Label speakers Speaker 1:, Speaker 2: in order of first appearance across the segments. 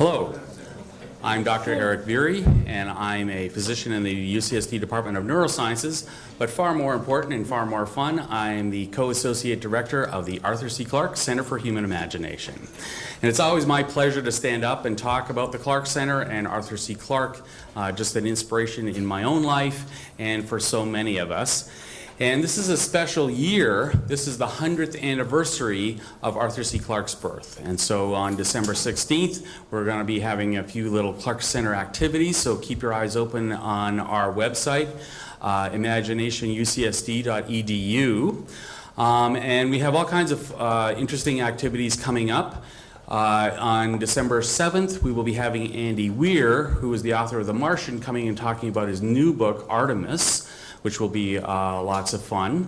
Speaker 1: Hello, I'm Dr. Eric Beery, and I'm a physician in the UCSD Department of Neurosciences, but far more important and far more fun, I'm the co-associate director of the Arthur C. Clarke Center for Human Imagination. And it's always my pleasure to stand up and talk about the Clarke Center and Arthur C. Clarke, just an inspiration in my own life and for so many of us. And this is a special year. This is the 100th anniversary of Arthur C. Clarke's birth. And so on December 16th, we're going to be having a few little Clarke Center activities, so keep your eyes open on our website, imaginationucsd.edu. And we have all kinds of interesting activities coming up. On December 7th, we will be having Andy Weir, who is the author of The Martian, coming and talking about his new book, Artemis, which will be lots of fun.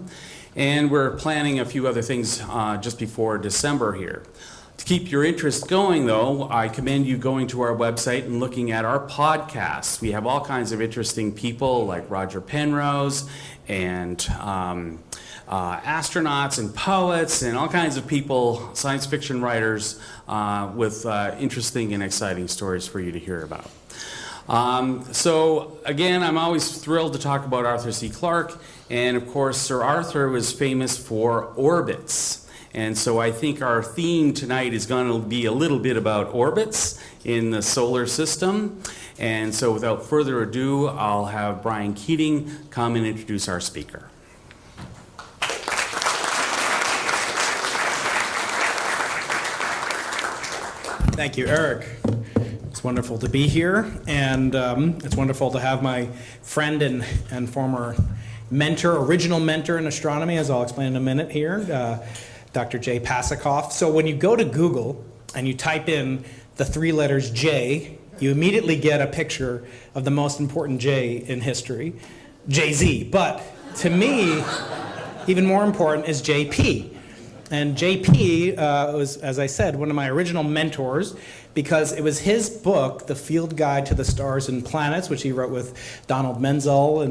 Speaker 1: And we're planning a few other things just before December here. To keep your interest going, though, I commend you going to our website and looking at our podcasts. We have all kinds of interesting people like Roger Penrose and astronauts and poets and all kinds of people, science fiction writers, with interesting and exciting stories for you to hear about. So again, I'm always thrilled to talk about Arthur C. Clarke, and of course Sir Arthur was famous for orbits, and so I think our theme tonight is going to be a little bit about orbits in the solar system. And so without further ado, I'll have Brian Keating come and introduce our speaker.
Speaker 2: Thank you, Eric. It's wonderful to be here, and it's wonderful to have my friend and former mentor, original mentor in astronomy, as I'll explain in a minute here, Dr. J. Pasachoff. So when you go to Google and you type in the three letters J, you immediately get a picture of the most important J in history, Jay-Z. But to me, even more important is JP. And JP was, as I said, one of my original mentors, because it was his book, The Field Guide to the Stars and Planets, which he wrote with Donald Menzel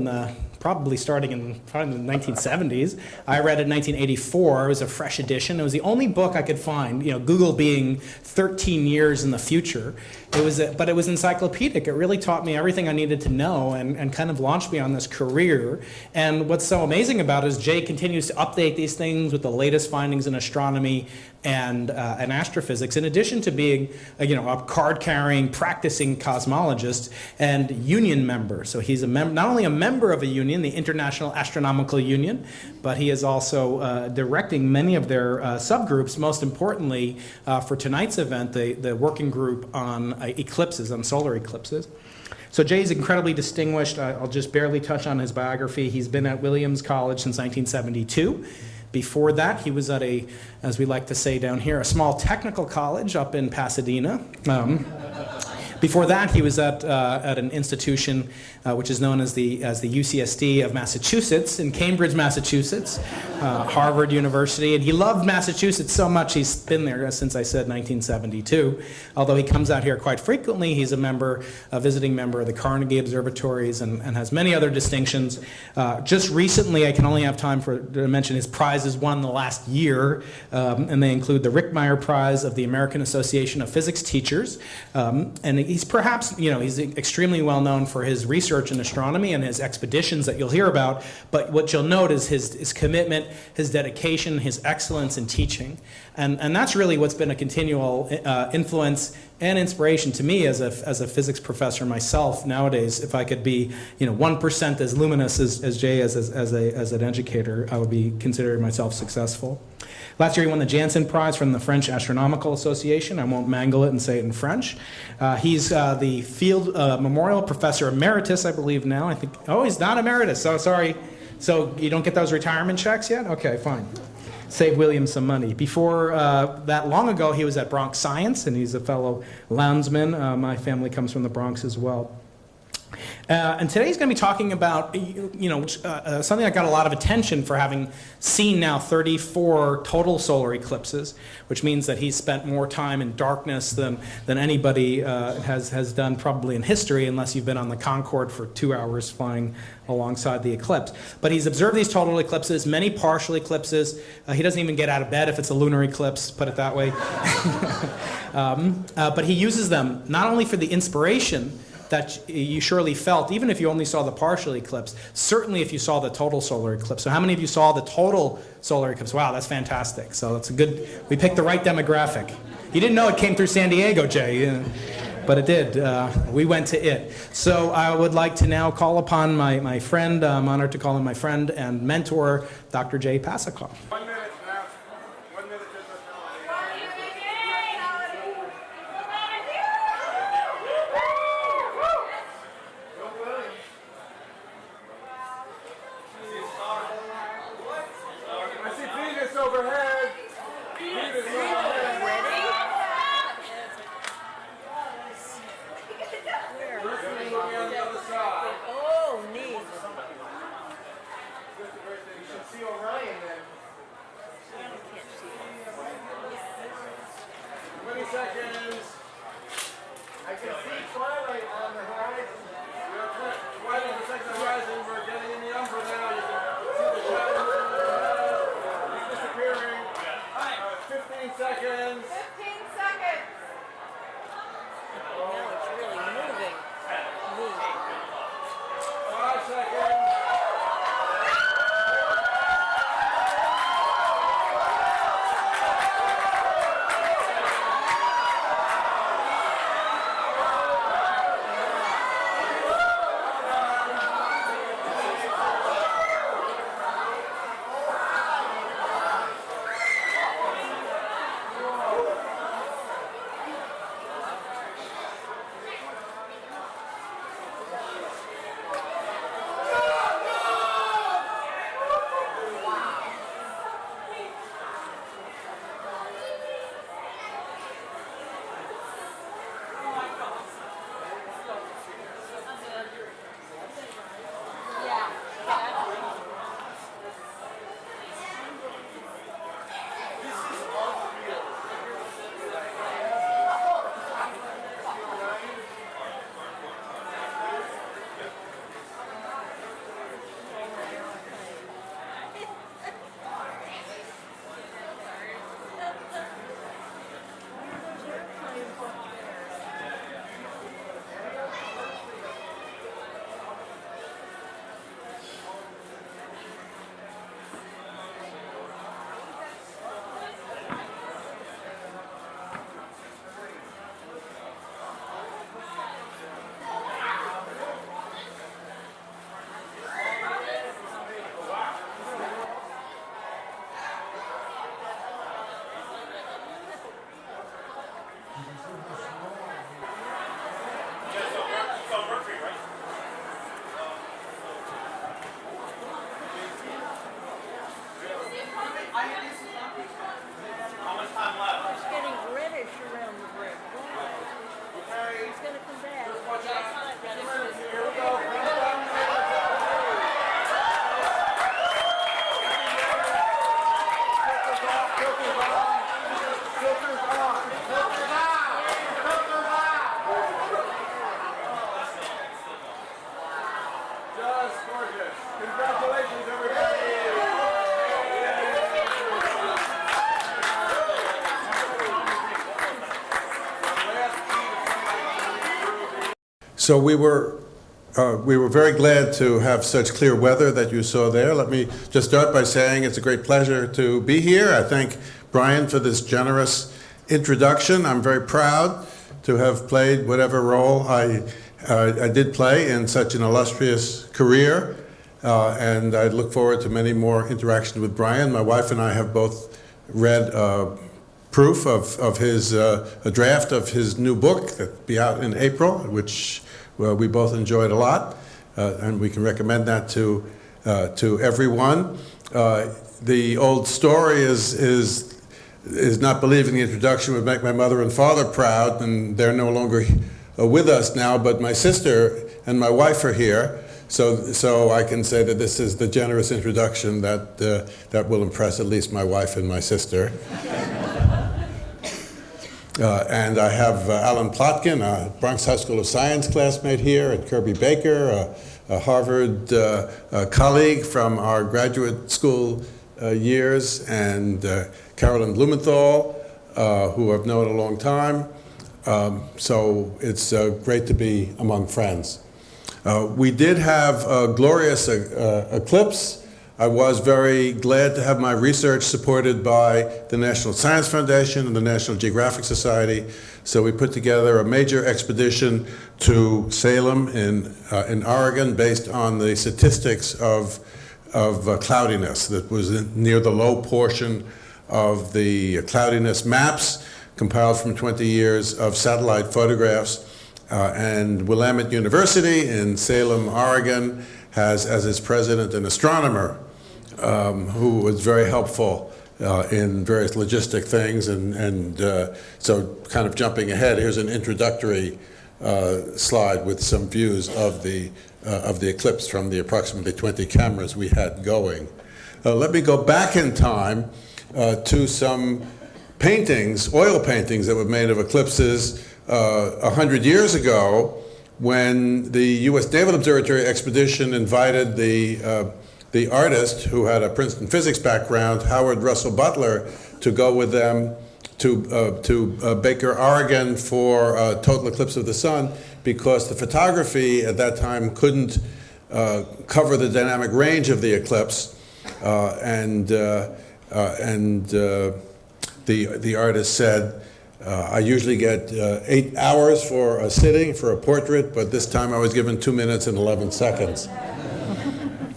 Speaker 2: probably starting in the 1970s. I read it in 1984. It was a fresh edition. It was the only book I could find, Google being 13 years in the future. But it was encyclopedic. It really taught me everything I needed to know and kind of launched me on this career. And what's so amazing about it is Jay continues to update these things with the latest findings in astronomy and astrophysics, in addition to being a card-carrying, practicing cosmologist and union member. So he's not only a member of a union, the International Astronomical Union, but he is also directing many of their subgroups, most importantly for tonight's event, the working group on eclipses, on solar eclipses. So Jay's incredibly distinguished. I'll just barely touch on his biography. He's been at Williams College since 1972. Before that, he was at as we like to say down here, a small technical college up in Pasadena. Before that, he was at an institution which is known as the UCSD of Massachusetts in Cambridge, Massachusetts, Harvard University, and he loved Massachusetts so much he's been there since I said 1972. Although he comes out here quite frequently, he's a visiting member of the Carnegie Observatories and has many other distinctions. Just recently, I can only have time to mention his prizes won the last year, and they include the Rickmeyer Prize of the American Association of Physics Teachers, and he's perhaps, he's extremely well known for his research in astronomy and his expeditions that you'll hear about, but what you'll note is his commitment, his dedication, his excellence in teaching. And that's really what's been a continual influence and inspiration to me as a physics professor myself nowadays. If I could be 1% as luminous as Jay as an educator, I would be considering myself successful. Last year he won the Janssen Prize from the French Astronomical Association. I won't mangle it and say it in French. He's the Field Memorial Professor Emeritus, I believe now. He's not emeritus, so sorry. So you don't get those retirement checks yet? Okay, fine. Save William some money. Before that long ago, he was at Bronx Science, and he's a fellow Lounsman. My family comes from the Bronx as well. And today he's going to be talking about, something that got a lot of attention for having seen now 34 total solar eclipses, which means that he's spent more time in darkness than anybody has done probably in history, unless you've been on the Concorde for 2 hours flying alongside the eclipse. But he's observed these total eclipses, many partial eclipses. He doesn't even get out of bed if it's a lunar eclipse, put it that way. But he uses them not only for the inspiration that you surely felt, even if you only saw the partial eclipse, certainly if you saw the total solar eclipse. So how many of you saw the total solar eclipse? Wow, that's fantastic. So that's a good, we picked the right demographic. You didn't know it came through San Diego, Jay, but it did. We went to it. So I would like to now call upon my friend, I'm honored to call him my friend and mentor, Dr. Jay Pasachoff.
Speaker 3: 1 minute now. 1 minute to the I see Venus overhead. Venus overhead. Mercury moving on the other side.
Speaker 4: Oh, neat.
Speaker 3: You should see Orion then. 20 seconds. I can see twilight on the horizon. We are twilight on the second horizon. We're getting in the umbra now. You can see the shadow moving ahead. It's disappearing. 15 seconds.
Speaker 4: 15 seconds. Now it's really moving. Neat.
Speaker 3: 5 seconds.
Speaker 4: It's getting reddish around the bridge. It's going to come back.
Speaker 3: Here we go. Just gorgeous. Congratulations, everybody.
Speaker 5: So we were very glad to have such clear weather that you saw there. Let me just start by saying it's a great pleasure to be here. I thank Brian for this generous introduction. I'm very proud to have played whatever role I did play in such an illustrious career, and I look forward to many more interactions with Brian. My wife and I have both read proof of his, a draft of his new book that'll be out in April, which we both enjoyed a lot, and we can recommend that to everyone. The old story is not believing the introduction would make my mother and father proud, and they're no longer with us now, but my sister and my wife are here. So I can say that this is the generous introduction that will impress at least my wife and my sister. And I have Alan Plotkin, a Bronx High School of Science classmate here, and Kirby Baker, a Harvard colleague from our graduate school years, and Carolyn Blumenthal, who I've known a long time. So it's great to be among friends. We did have a glorious eclipse. I was very glad to have my research supported by the National Science Foundation and the National Geographic Society. So we put together a major expedition to Salem in Oregon based on the statistics of cloudiness that was near the low portion of the cloudiness maps compiled from 20 years of satellite photographs. And Willamette University in Salem, Oregon, has as its president an astronomer who was very helpful in various logistic things. And so kind of jumping ahead, here's an introductory slide with some views of the eclipse from the approximately 20 cameras we had going. Let me go back in time to some paintings, oil paintings that were made of eclipses 100 years ago, when the U.S. Naval Observatory expedition invited the artist, who had a Princeton physics background, Howard Russell Butler, to go with them to Baker, Oregon for a total eclipse of the sun, because the photography at that time couldn't cover the dynamic range of the eclipse, and the artist said, I usually get 8 hours for a sitting for a portrait, but this time I was given 2 minutes and 11 seconds.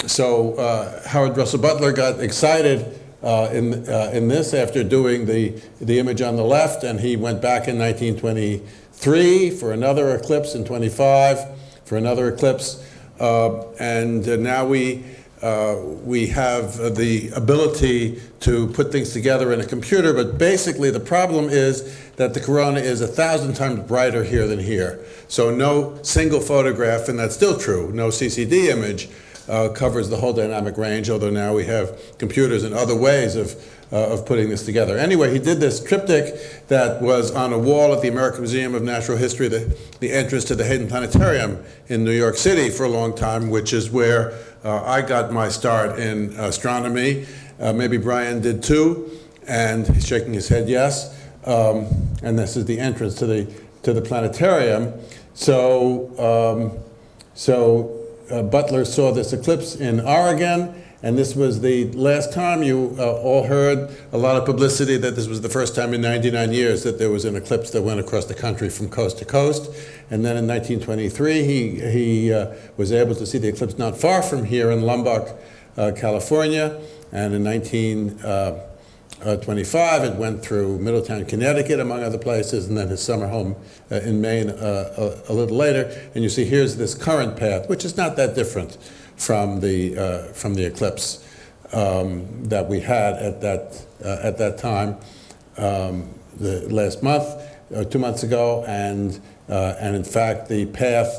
Speaker 5: So Howard Russell Butler got excited in this after doing the image on the left, and he went back in 1923 for another eclipse, in 25 for another eclipse, and now we have the ability to put things together in a computer, but basically the problem is that the corona is 1,000 times brighter here than here. So no single photograph, and that's still true, no CCD image covers the whole dynamic range, although now we have computers and other ways of putting this together. Anyway, he did this triptych that was on a wall at the American Museum of Natural History, the entrance to the Hayden Planetarium in New York City for a long time, which is where I got my start in astronomy. Maybe Brian did too, and he's shaking his head yes. And this is the entrance to the planetarium. So Butler saw this eclipse in Oregon, and this was the last time you all heard a lot of publicity that this was the first time in 99 years that there was an eclipse that went across the country from coast to coast. And then in 1923, he was able to see the eclipse not far from here in Lombok, California. And in 1925, it went through Middletown, Connecticut, among other places, and then his summer home in Maine a little later. And you see here's this current path, which is not that different from the eclipse that we had at that time, the last month, 2 months ago, and in fact the path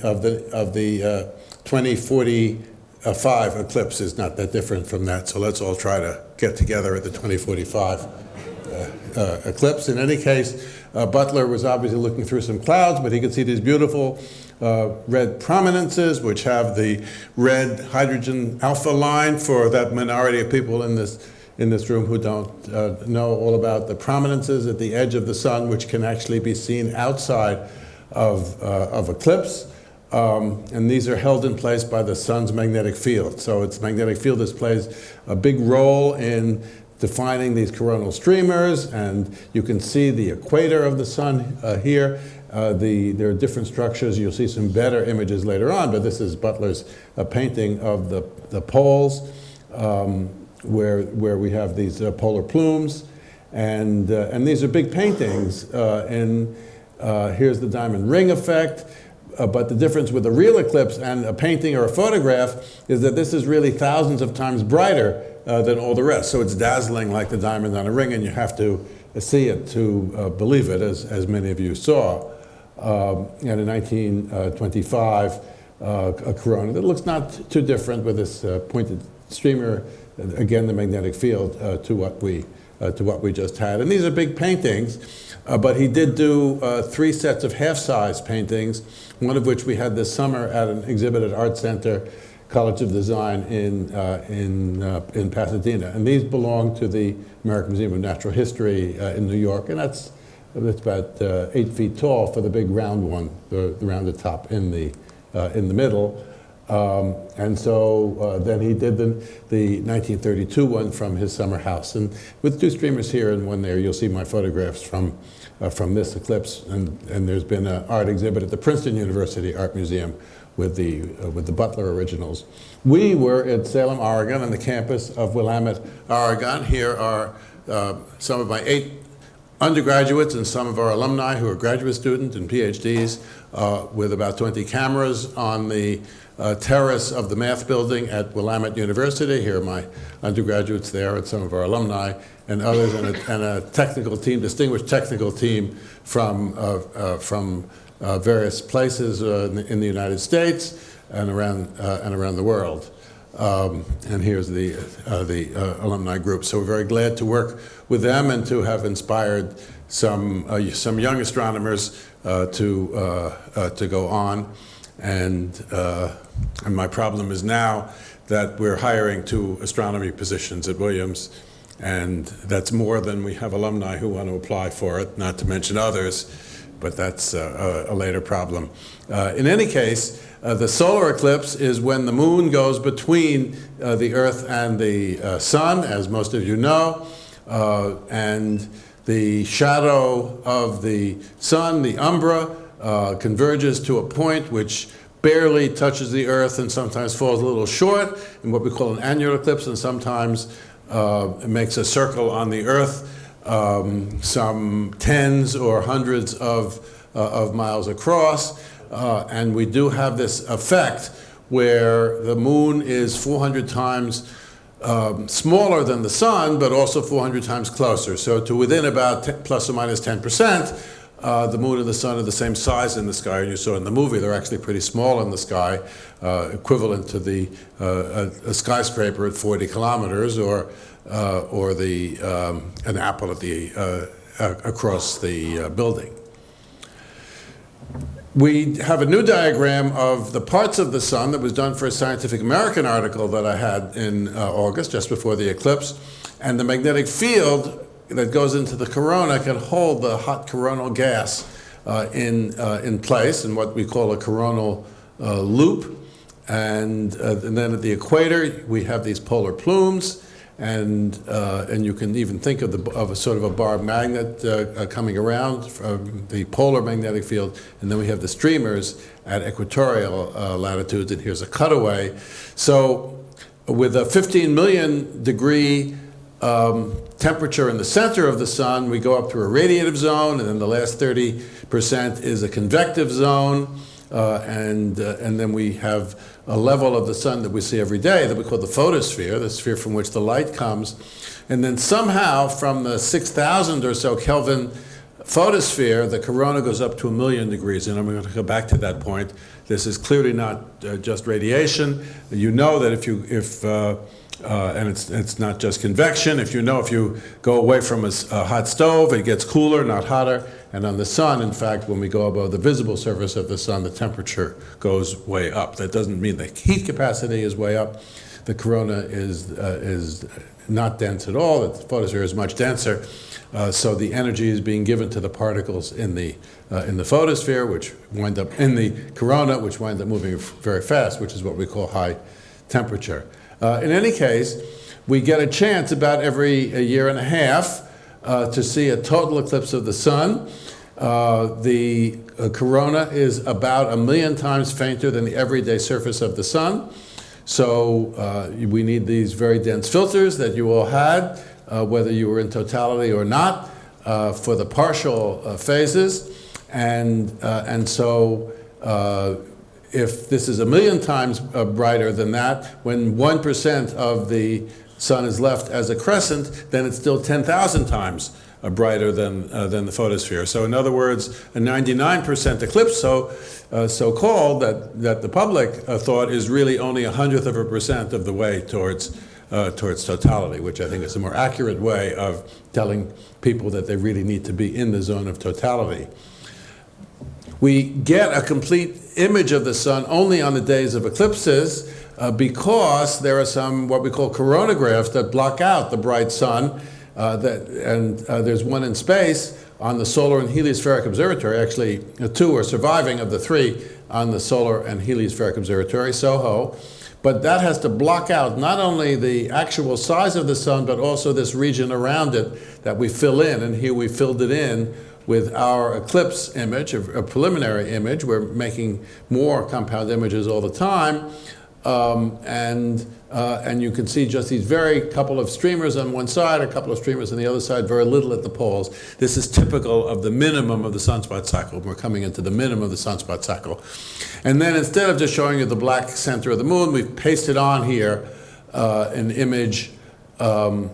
Speaker 5: of the 2045 eclipse is not that different from that. So let's all try to get together at the 2045 eclipse. In any case, Butler was obviously looking through some clouds, but he could see these beautiful red prominences, which have the red hydrogen alpha line for that minority of people in this room who don't know all about the prominences at the edge of the sun, which can actually be seen outside of eclipse. And these are held in place by the sun's magnetic field. So its magnetic field plays a big role in defining these coronal streamers, and you can see the equator of the sun here. There are different structures. You'll see some better images later on, but this is Butler's painting of the poles, where we have these polar plumes, and these are big paintings. Here's the diamond ring effect. But the difference with a real eclipse and a painting or a photograph is that this is really thousands of times brighter than all the rest. So it's dazzling like the diamond on a ring, and you have to see it to believe it, as many of you saw. and in 1925, a corona that looks not too different with this pointed streamer, again the magnetic field, to what we just had. And these are big paintings, but he did do 3 sets of half-size paintings, one of which we had this summer at an exhibit at Art Center, College of Design in Pasadena. And these belong to the American Museum of Natural History in New York, and that's about 8 feet tall for the big round one, the rounded top in the middle. And so then he did the 1932 one from his summer house. And with 2 streamers here and one there, you'll see my photographs from this eclipse. And there's been an art exhibit at the Princeton University Art Museum with the Butler originals. We were at Salem, Oregon, on the campus of Willamette, Oregon. Here are some of my 8 undergraduates and some of our alumni who are graduate students and PhDs with about 20 cameras on the terrace of the math building at Willamette University. Here are my undergraduates there and some of our alumni and others, and a technical team, distinguished technical team from various places in the United States and around the world. And here's the alumni group. So we're very glad to work with them and to have inspired some young astronomers to go on. And my problem is now that we're hiring 2 astronomy positions at Williams, and that's more than we have alumni who want to apply for it, not to mention others, but that's a later problem. In any case, the solar eclipse is when the moon goes between the Earth and the sun, as most of you know, and the shadow of the sun, the umbra, converges to a point which barely touches the Earth and sometimes falls a little short in what we call an annular eclipse, and sometimes it makes a circle on the Earth some tens or hundreds of miles across. And we do have this effect where the moon is 400 times smaller than the sun, but also 400 times closer. So to within about plus or minus 10%, the moon and the sun are the same size in the sky. And you saw in the movie, they're actually pretty small in the sky, equivalent to a skyscraper at 40 kilometers, or an apple at across the building. We have a new diagram of the parts of the sun that was done for a Scientific American article that I had in August, just before the eclipse. And the magnetic field that goes into the corona can hold the hot coronal gas in place in what we call a coronal loop. And then at the equator, we have these polar plumes. And you can even think of a sort of a bar magnet coming around from the polar magnetic field, and then we have the streamers at equatorial latitudes, and here's a cutaway. So with a 15 million degree temperature in the center of the sun, we go up to a radiative zone, and then the last 30% is a convective zone, and then we have a level of the sun that we see every day that we call the photosphere, the sphere from which the light comes. And then somehow from the 6,000 or so Kelvin photosphere, the corona goes up to 1 million degrees. And I'm going to go back to that point. This is clearly not just radiation. You know that and it's not just convection. If you go away from a hot stove, it gets cooler, not hotter. And on the sun, in fact, when we go above the visible surface of the sun, the temperature goes way up. That doesn't mean the heat capacity is way up. The corona is not dense at all. The photosphere is much denser. So the energy is being given to the particles in the photosphere, which wind up in the corona, which wind up moving very fast, which is what we call high temperature. In any case, we get a chance about every year and a half to see a total eclipse of the sun. The corona is about 1 million times fainter than the everyday surface of the sun. So we need these very dense filters that you all had, whether you were in totality or not, for the partial phases. And so if this is 1 million times brighter than that, when 1% of the sun is left as a crescent, then it's still 10,000 times brighter than the photosphere. So in other words, a 99% eclipse, so-called, that the public thought is really only 100% of the way towards totality, which I think is a more accurate way of telling people that they really need to be in the zone of totality. We get a complete image of the sun only on the days of eclipses because there are some what we call coronagraphs that block out the bright sun. There's one in space on the Solar and Heliospheric Observatory. Actually, two are surviving of the three on the Solar and Heliospheric Observatory, SOHO. But that has to block out not only the actual size of the sun, but also this region around it that we fill in. And here we filled it in with our eclipse image, a preliminary image. We're making more compound images all the time. And you can see just these very couple of streamers on one side, a couple of streamers on the other side, very little at the poles. This is typical of the minimum of the sunspot cycle. We're coming into the minimum of the sunspot cycle. And then instead of just showing you the black center of the moon, we've pasted on here an image from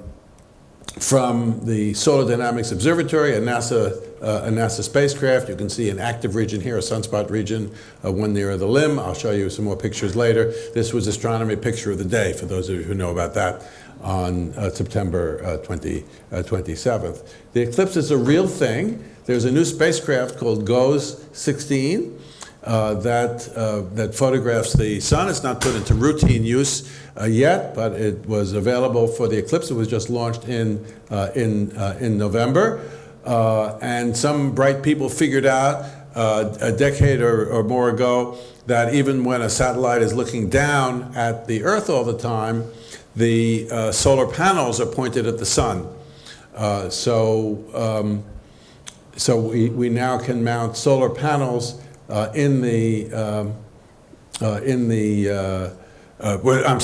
Speaker 5: the Solar Dynamics Observatory, a NASA spacecraft. You can see an active region here, a sunspot region, one near the limb. I'll show you some more pictures later. This was Astronomy Picture of the Day, for those of you who know about that, on September 27th. The eclipse is a real thing. There's a new spacecraft called GOES-16 that photographs the sun. It's not put into routine use yet, but it was available for the eclipse. It was just launched in November. And some bright people figured out a decade or more ago that even when a satellite is looking down at the Earth all the time, the solar panels are pointed at the sun. So we now can mount solar panels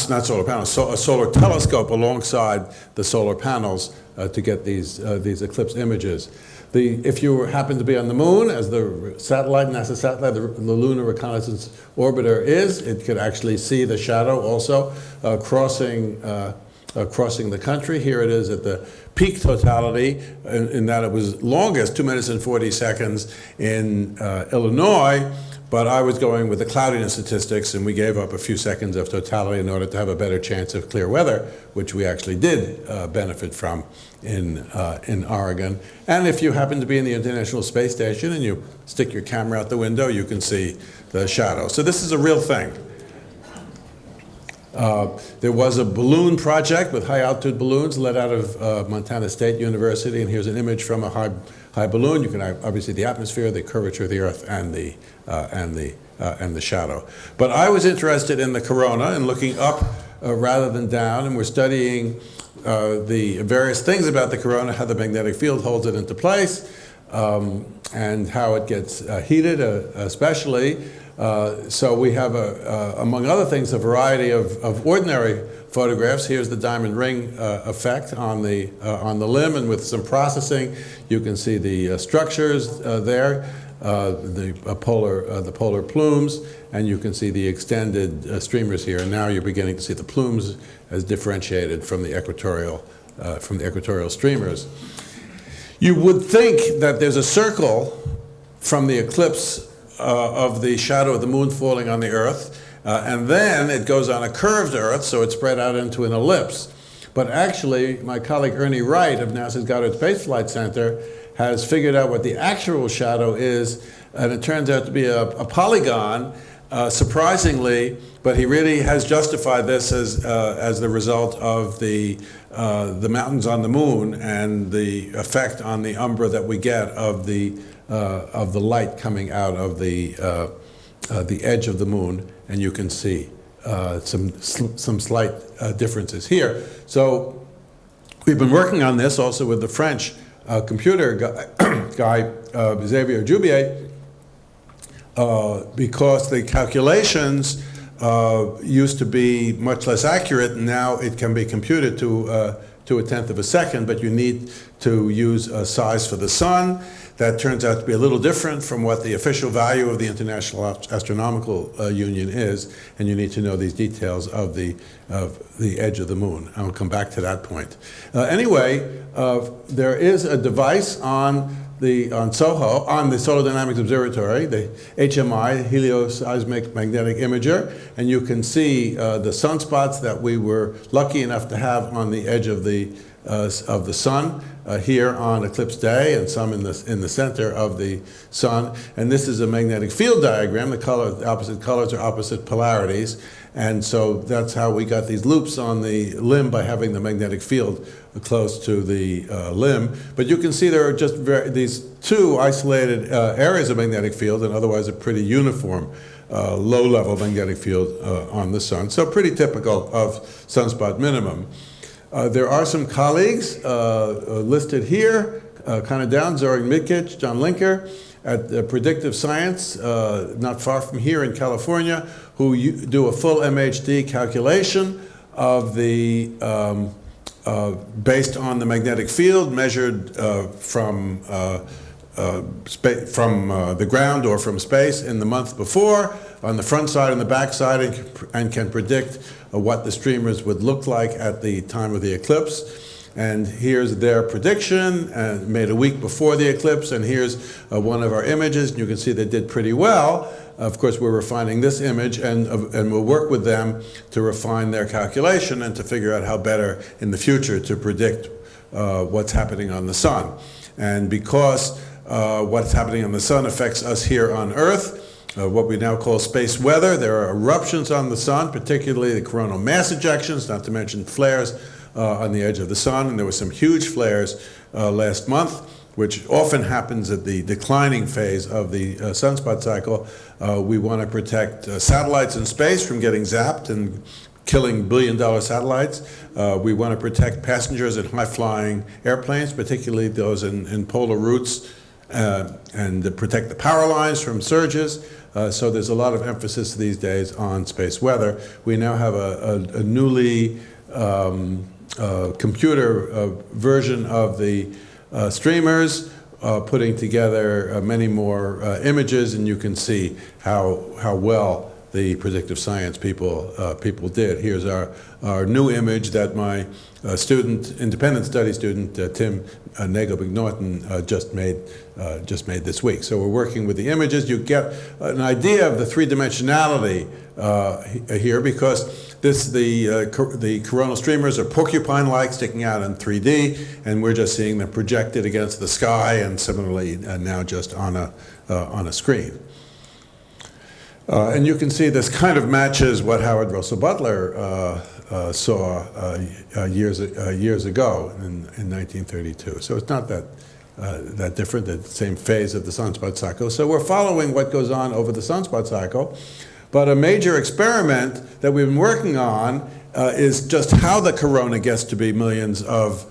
Speaker 5: not solar panels, so a solar telescope alongside the solar panels to get these eclipse images. If you happen to be on the moon, as the satellite, NASA satellite, the Lunar Reconnaissance Orbiter is, it could actually see the shadow also crossing the country. Here it is at the peak totality, in that it was longest, 2 minutes and 40 seconds in Illinois. But I was going with the cloudiness statistics, and we gave up a few seconds of totality in order to have a better chance of clear weather, which we actually did benefit from in Oregon. And if you happen to be in the International Space Station and you stick your camera out the window, you can see the shadow. So this is a real thing. There was a balloon project with high-altitude balloons led out of Montana State University, and here's an image from a high balloon. You can obviously the atmosphere, the curvature of the Earth, and the shadow. But I was interested in the corona and looking up rather than down, and we're studying the various things about the corona, how the magnetic field holds it into place, and how it gets heated, especially. So we have, among other things, a variety of ordinary photographs. Here's the diamond ring effect on the limb, and with some processing, you can see the structures there, the polar plumes, and you can see the extended streamers here. And now you're beginning to see the plumes as differentiated from the equatorial streamers. You would think that there's a circle from the eclipse of the shadow of the moon falling on the Earth, and then it goes on a curved Earth, so it's spread out into an ellipse. But actually, my colleague Ernie Wright of NASA's Goddard Space Flight Center has figured out what the actual shadow is, and it turns out to be a polygon, surprisingly, but he really has justified this as the result of the mountains on the moon and the effect on the umbra that we get of the light coming out of the edge of the moon, and you can see some slight differences here. So we've been working on this also with the French computer guy Xavier Joubier, because the calculations used to be much less accurate, and now it can be computed to a tenth of a second, but you need to use a size for the sun. that turns out to be a little different from what the official value of the International Astronomical Union is, and you need to know these details of the edge of the moon. I'll come back to that point. Anyway, there is a device on SOHO, on the Solar Dynamics Observatory, the HMI, Helioseismic Magnetic Imager, and you can see the sunspots that we were lucky enough to have on the edge of the sun here on eclipse day, and some in the center of the sun. And this is a magnetic field diagram. The opposite colors are opposite polarities, and so that's how we got these loops on the limb, by having the magnetic field close to the limb. But you can see there are just these two isolated areas of magnetic field, and otherwise a pretty uniform low-level magnetic field on the sun. So pretty typical of sunspot minimum. There are some colleagues listed here, kind of down, Zoran Midkic, John Linker, at Predictive Science, not far from here in California, who do a full MHD calculation of the, based on the magnetic field measured from the ground or from space in the month before, on the front side and the back side, and can predict what the streamers would look like at the time of the eclipse. And here's their prediction, made a week before the eclipse, and here's one of our images, and you can see they did pretty well. Of course, we're refining this image, and we'll work with them to refine their calculation and to figure out how better in the future to predict what's happening on the sun. And because what's happening on the sun affects us here on Earth, what we now call space weather, there are eruptions on the sun, particularly the coronal mass ejections, not to mention flares on the edge of the sun, and there were some huge flares last month, which often happens at the declining phase of the sunspot cycle. We want to protect satellites in space from getting zapped and killing billion-dollar satellites. We want to protect passengers in high-flying airplanes, particularly those in polar routes, and to protect the power lines from surges. So there's a lot of emphasis these days on space weather. We now have a newly computer version of the streamers, putting together many more images, and you can see how well the predictive science people did. Here's our new image that my independent study student, Tim Nagel-McNaughton, just made this week. So we're working with the images. You get an idea of the three-dimensionality here, because the coronal streamers are porcupine-like, sticking out in 3D, and we're just seeing them projected against the sky, and similarly now just on a screen. And you can see this kind of matches what Howard Russell Butler saw years ago in 1932. So it's not that different, the same phase of the sunspot cycle. So we're following what goes on over the sunspot cycle. But a major experiment that we've been working on is just how the corona gets to be millions of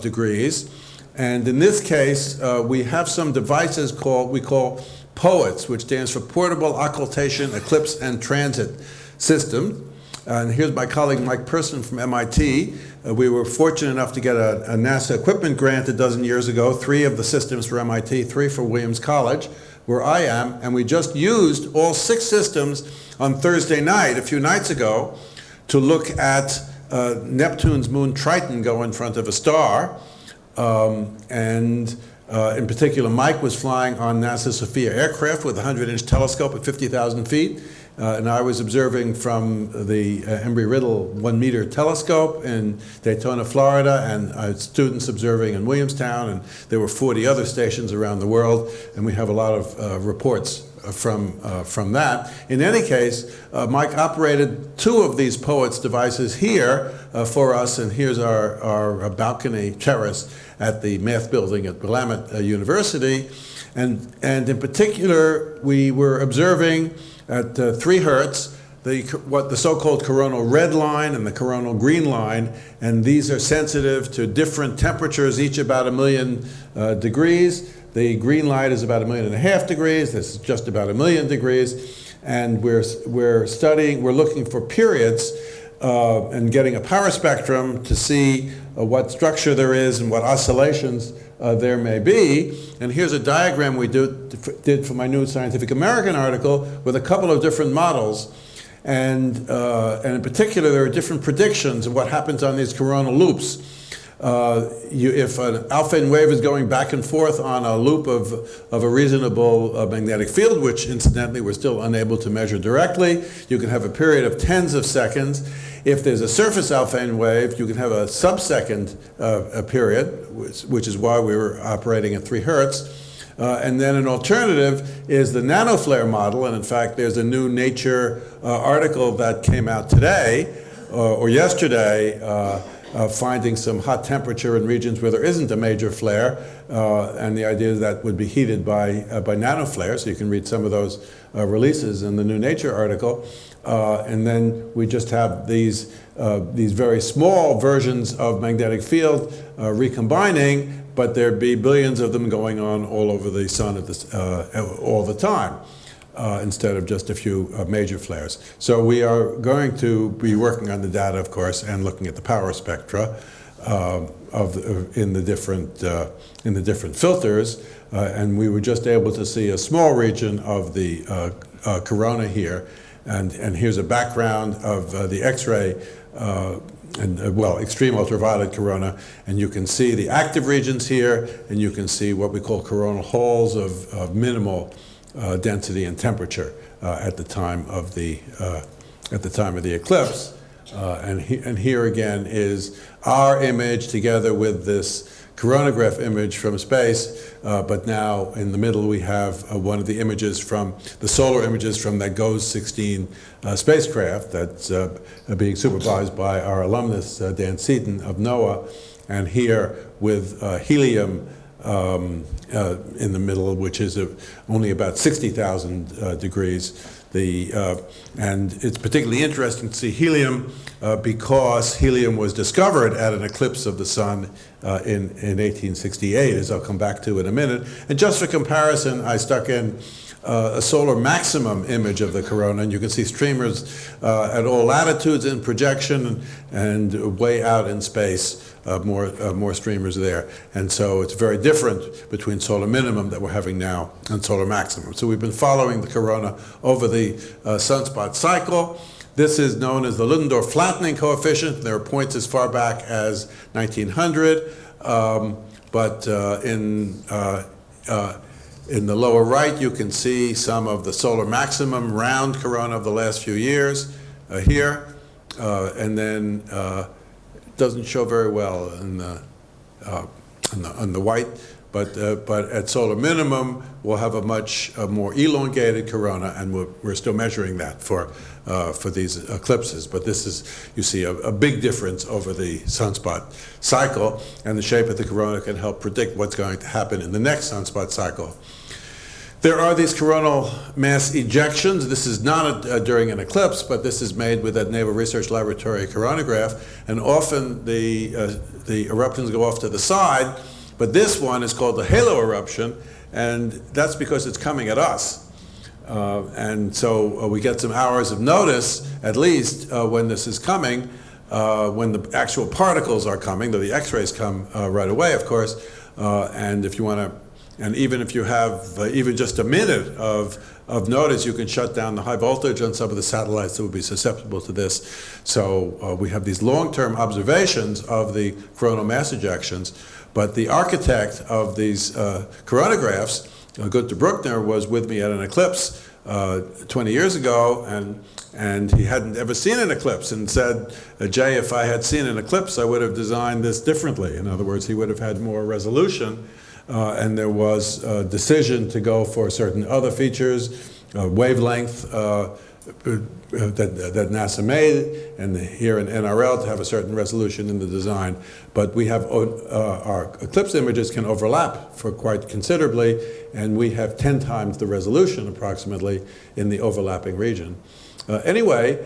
Speaker 5: degrees. And in this case, we have some devices we call POETs, which stands for Portable Occultation, Eclipse, and Transit System. And here's my colleague Mike Person from MIT. We were fortunate enough to get a NASA equipment grant a dozen years ago, 3 of the systems for MIT, 3 for Williams College, where I am, and we just used all 6 systems on Thursday night, a few nights ago, to look at Neptune's moon Triton go in front of a star. In particular, Mike was flying on NASA's Sophia aircraft with a 100-inch telescope at 50,000 feet. And I was observing from the Embry-Riddle 1-meter telescope in Daytona, Florida, and students observing in Williamstown, and there were 40 other stations around the world, and we have a lot of reports from that. In any case, Mike operated 2 of these POETs devices here for us, and here's our balcony terrace at the math building at Willamette University. And in particular, we were observing at 3 hertz the so-called coronal red line and the coronal green line, and these are sensitive to different temperatures, each about 1 million degrees. The green light is about 1.5 million degrees. This is just about 1 million degrees, and we're looking for periods and getting a power spectrum to see what structure there is and what oscillations there may be. And here's a diagram we did for my New Scientific American article with a couple of different models. And in particular, there are different predictions of what happens on these coronal loops. If an Alfvén wave is going back and forth on a loop of a reasonable magnetic field, which incidentally we're still unable to measure directly, you can have a period of tens of seconds. If there's a surface Alfvén wave, you can have a sub-second period, which is why we were operating at 3 hertz. And then an alternative is the nanoflare model, and in fact there's a new Nature article that came out today or yesterday finding some hot temperature in regions where there isn't a major flare, and the idea is that would be heated by nanoflare, so you can read some of those releases in the new Nature article. And then we just have these very small versions of magnetic field recombining, but there'd be billions of them going on all over the sun at this, all the time, instead of just a few major flares. So we are going to be working on the data, of course, and looking at the power spectra in the different filters. And we were just able to see a small region of the corona here, and here's a background of the X-ray. Extreme ultraviolet corona, and you can see the active regions here, and you can see what we call coronal holes of minimal density and temperature at the time of the eclipse. And here again is our image together with this coronagraph image from space, but now in the middle we have one of the images from the solar images from that GOES 16 spacecraft that's being supervised by our alumnus Dan Seaton of NOAA, and here with helium in the middle, which is only about 60,000 degrees. And it's particularly interesting to see helium because helium was discovered at an eclipse of the sun in 1868, as I'll come back to in a minute. And just for comparison, I stuck in a solar maximum image of the corona, and you can see streamers at all latitudes in projection and way out in space. More streamers there. And so it's very different between solar minimum that we're having now and solar maximum. So we've been following the corona over the sunspot cycle. This is known as the Ludendorff flattening coefficient. There are points as far back as 1900, but in the lower right you can see some of the solar maximum round corona of the last few years here, and then doesn't show very well on the white, but at solar minimum we'll have a much more elongated corona, and we're still measuring that for these eclipses. But this is, you see, a big difference over the sunspot cycle, and the shape of the corona can help predict what's going to happen in the next sunspot cycle. There are these coronal mass ejections. This is not during an eclipse, but this is made with that Naval Research Laboratory coronagraph, and often the eruptions go off to the side, but this one is called the halo eruption, and that's because it's coming at us. And so we get some hours of notice, at least, when this is coming, when the actual particles are coming, though the X-rays come right away, of course, and if you want to. And even if you have even just a minute of notice, you can shut down the high voltage on some of the satellites that would be susceptible to this. So we have these long-term observations of the coronal mass ejections. But the architect of these coronagraphs, Günter Bruckner, was with me at an eclipse 20 years ago, and he hadn't ever seen an eclipse, and said, Jay, if I had seen an eclipse, I would have designed this differently. In other words, he would have had more resolution. And there was a decision to go for certain other features, wavelength that NASA made, and here in NRL to have a certain resolution in the design. But we have our eclipse images can overlap for quite considerably, and we have 10 times the resolution approximately in the overlapping region. Anyway,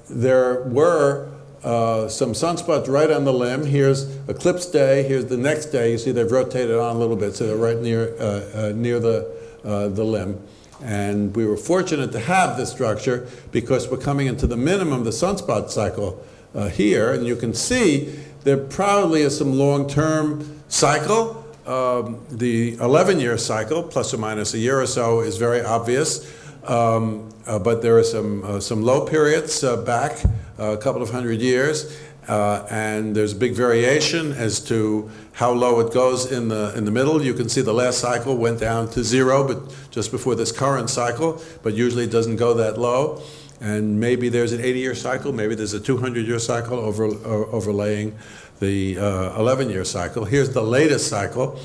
Speaker 5: there were some sunspots right on the limb. Here's eclipse day. Here's the next day. You see they've rotated on a little bit, so they're right near the limb. And we were fortunate to have this structure because we're coming into the minimum, the sunspot cycle here, and you can see there probably is some long-term cycle. The 11-year cycle, plus or minus a year or so, is very obvious, but there are some low periods back a couple of hundred years, and there's a big variation as to how low it goes in the middle. You can see the last cycle went down to 0, but just before this current cycle, but usually it doesn't go that low. And maybe there's an 80-year cycle, maybe there's a 200-year cycle overlaying the 11-year cycle. Here's the latest cycle,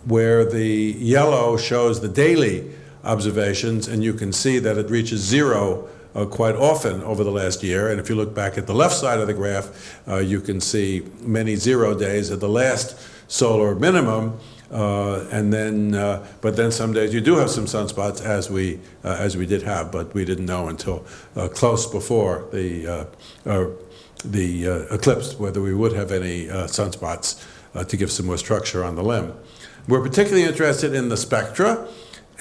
Speaker 5: where the yellow shows the daily observations, and you can see that it reaches 0 quite often over the last year. And if you look back at the left side of the graph, you can see many 0 days at the last solar minimum. But then some days you do have some sunspots, as we did have, but we didn't know until close before the eclipse whether we would have any sunspots to give some more structure on the limb. We're particularly interested in the spectra,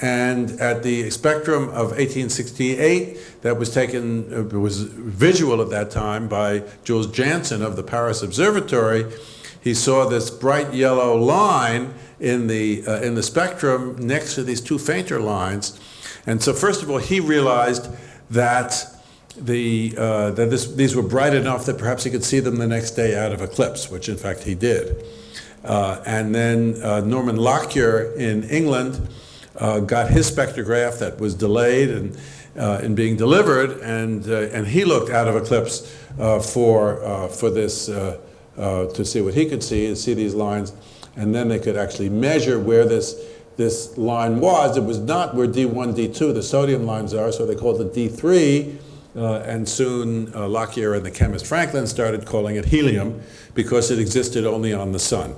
Speaker 5: and at the spectrum of 1868 that was taken, it was visual at that time by Jules Janssen of the Paris Observatory. He saw this bright yellow line in the spectrum next to these two fainter lines. And so first of all, he realized that these were bright enough that perhaps he could see them the next day out of eclipse, which in fact he did. And then Norman Lockyer in England got his spectrograph that was delayed in being delivered, and he looked out of eclipse for this to see what he could see, and see these lines. And then they could actually measure where this line was. It was not where D1, D2, the sodium lines are, so they called it D3. And soon Lockyer and the chemist Franklin started calling it helium because it existed only on the sun.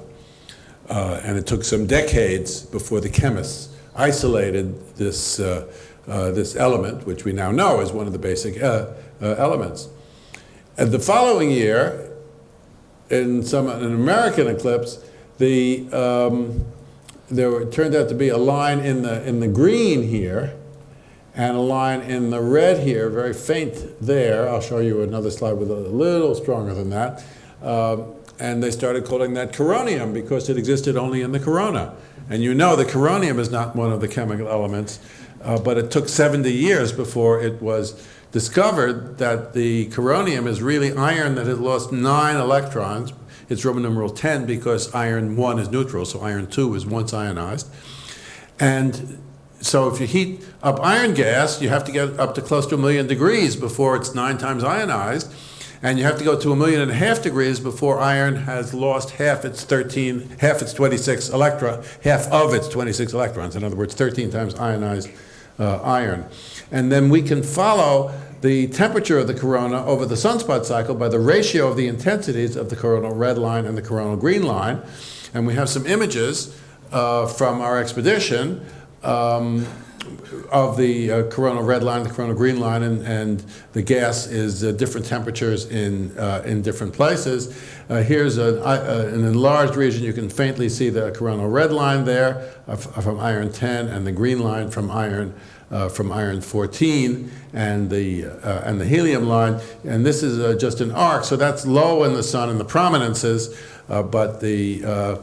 Speaker 5: And it took some decades before the chemists isolated this element, which we now know is one of the basic elements. And the following year, in an American eclipse, there turned out to be a line in the green here, and a line in the red here, very faint there. I'll show you another slide with a little stronger than that. And they started calling that coronium because it existed only in the corona. And you know the coronium is not one of the chemical elements, but it took 70 years before it was discovered that the coronium is really iron that has lost 9 electrons. It's Roman numeral 10 because iron 1 is neutral, so iron 2 is once ionized. And so if you heat up iron gas, you have to get up to close to 1 million degrees before it's 9 times ionized. And you have to go to 1.5 million degrees before iron has lost half of its 26 electrons. In other words, 13 times ionized iron. And then we can follow the temperature of the corona over the sunspot cycle by the ratio of the intensities of the coronal red line and the coronal green line. And we have some images from our expedition of the coronal red line, the coronal green line, and the gas is different temperatures in different places. Here's an enlarged region. You can faintly see the coronal red line there from iron 10, and the green line from iron 14, and the helium line. And this is just an arc, so that's low in the sun in the prominences, but the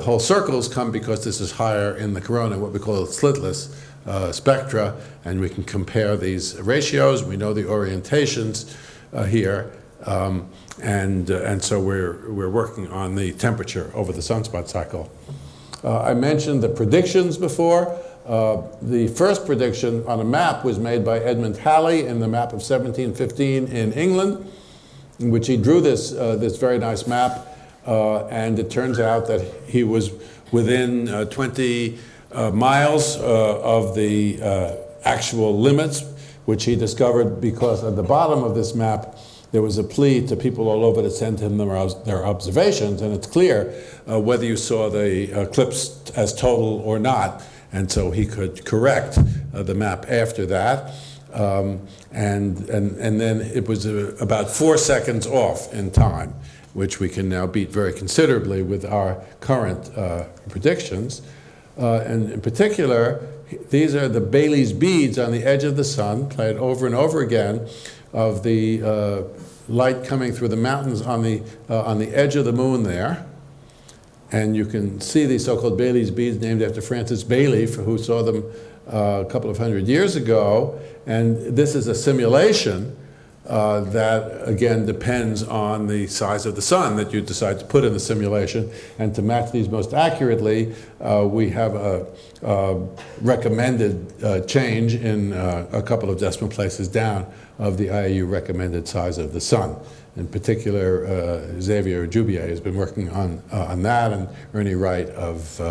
Speaker 5: whole circles come because this is higher in the corona, what we call a slitless spectra, and we can compare these ratios. We know the orientations here, and so we're working on the temperature over the sunspot cycle. I mentioned the predictions before. The first prediction on a map was made by Edmond Halley in the map of 1715 in England, in which he drew this very nice map, and it turns out that he was within 20 miles of the actual limits, which he discovered because at the bottom of this map there was a plea to people all over to send him their observations, and it's clear whether you saw the eclipse as total or not, and so he could correct the map after that, and then it was about 4 seconds off in time, which we can now beat very considerably with our current predictions. And in particular, these are the Bailey's beads on the edge of the sun, played over and over again, of the light coming through the mountains on the edge of the moon there. And you can see these so-called Bailey's beads named after Francis Bailey, who saw them a couple of hundred years ago. And this is a simulation that, again, depends on the size of the sun that you decide to put in the simulation. And to match these most accurately, we have a recommended change in a couple of decimal places down of the IAU recommended size of the sun. In particular, Xavier Jubier has been working on that, and Ernie Wright of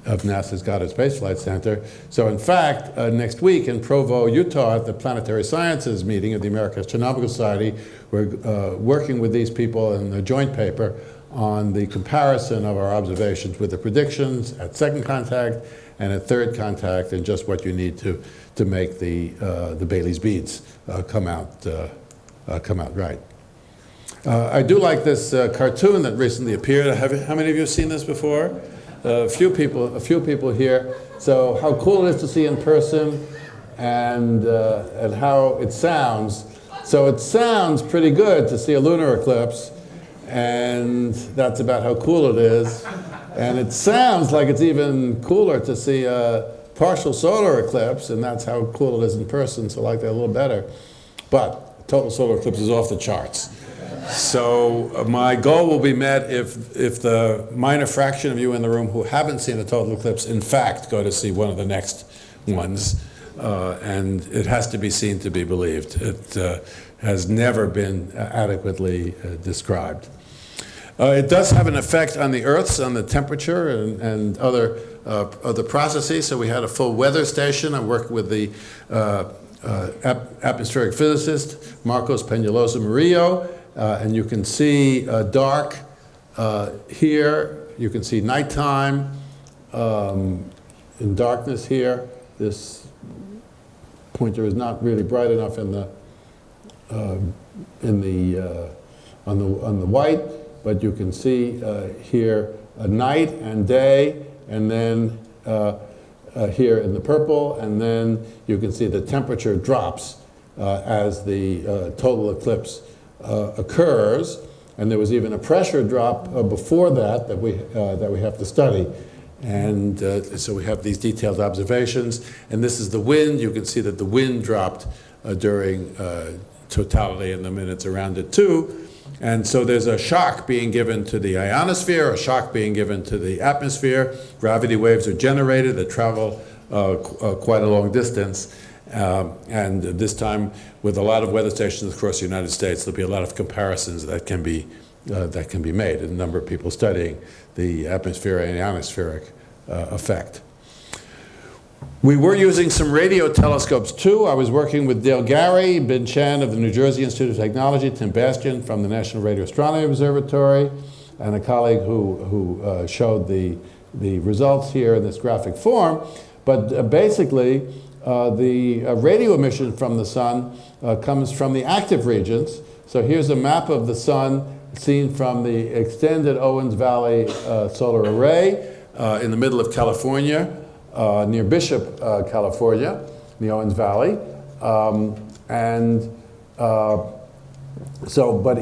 Speaker 5: NASA's Goddard Space Flight Center. So in fact, next week in Provo, Utah, at the Planetary Sciences meeting of the American Astronomical Society, we're working with these people in a joint paper on the comparison of our observations with the predictions at second contact and at third contact, and just what you need to make the Bailey's beads come out right. I do like this cartoon that recently appeared. How many of you have seen this before? A few people here. So how cool it is to see in person, and how it sounds. So it sounds pretty good to see a lunar eclipse, and that's about how cool it is. And it sounds like it's even cooler to see a partial solar eclipse, and that's how cool it is in person, so I like that a little better. But total solar eclipse is off the charts. So my goal will be met if the minor fraction of you in the room who haven't seen a total eclipse, in fact, go to see one of the next ones. And it has to be seen to be believed. It has never been adequately described. It does have an effect on the Earth's, on the temperature and other processes. So we had a full weather station. I worked with the atmospheric physicist, Marcos Peñalosa Murillo. And you can see dark here. You can see nighttime in darkness here. This pointer is not really bright enough on the white, but you can see here night and day, and then here in the purple, and then you can see the temperature drops as the total eclipse occurs, and there was even a pressure drop before that we have to study. And so we have these detailed observations, and this is the wind. You can see that the wind dropped during totality in the minutes around it too. And so there's a shock being given to the ionosphere, a shock being given to the atmosphere. Gravity waves are generated that travel quite a long distance. And this time, with a lot of weather stations across the United States, there'll be a lot of comparisons that can be made, and a number of people studying the atmospheric and ionospheric effect. We were using some radio telescopes too. I was working with Dale Gary, Bin Chen of the New Jersey Institute of Technology, Tim Bastian from the National Radio Astronomy Observatory, and a colleague who showed the results here in this graphic form. But basically, the radio emission from the sun comes from the active regions. So here's a map of the sun seen from the extended Owens Valley solar array in the middle of California, near Bishop, California, the Owens Valley. But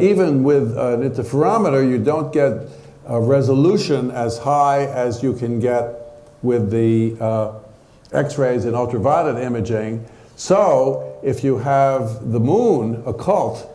Speaker 5: even with an interferometer, you don't get a resolution as high as you can get with the X-rays and ultraviolet imaging. So if you have the moon occult,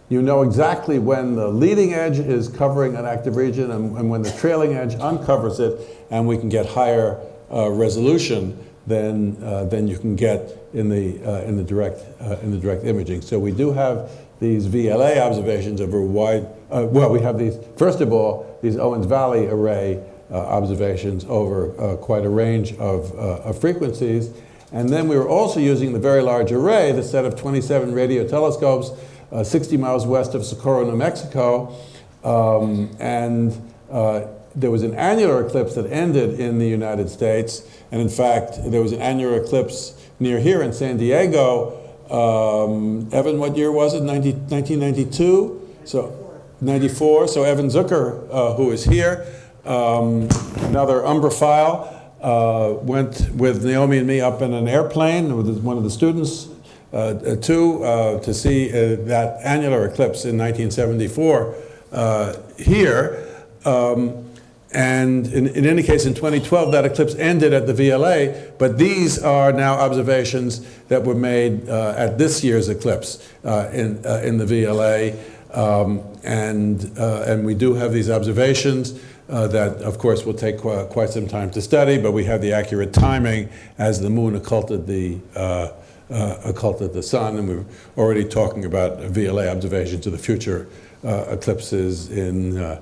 Speaker 5: you know exactly when the leading edge is covering an active region and when the trailing edge uncovers it, and we can get higher resolution than you can get in the direct imaging. So we do have these VLA observations over a wide. We have these, first of all, these Owens Valley array observations over quite a range of frequencies. And then we were also using the very large array, the set of 27 radio telescopes, 60 miles west of Socorro, New Mexico. There was an annular eclipse that ended in the United States. And in fact, there was an annular eclipse near here in San Diego. Evan, what year was it? 1992? So 94. So Evan Zucker, who is here, another umbraphile, went with Naomi and me up in an airplane with one of the students to see that annular eclipse in 1974 here. And in any case, in 2012, that eclipse ended at the VLA, but these are now observations that were made at this year's eclipse in the VLA. And we do have these observations that, of course, will take quite some time to study, but we have the accurate timing as the moon occulted the sun, and we're already talking about VLA observations of the future eclipses in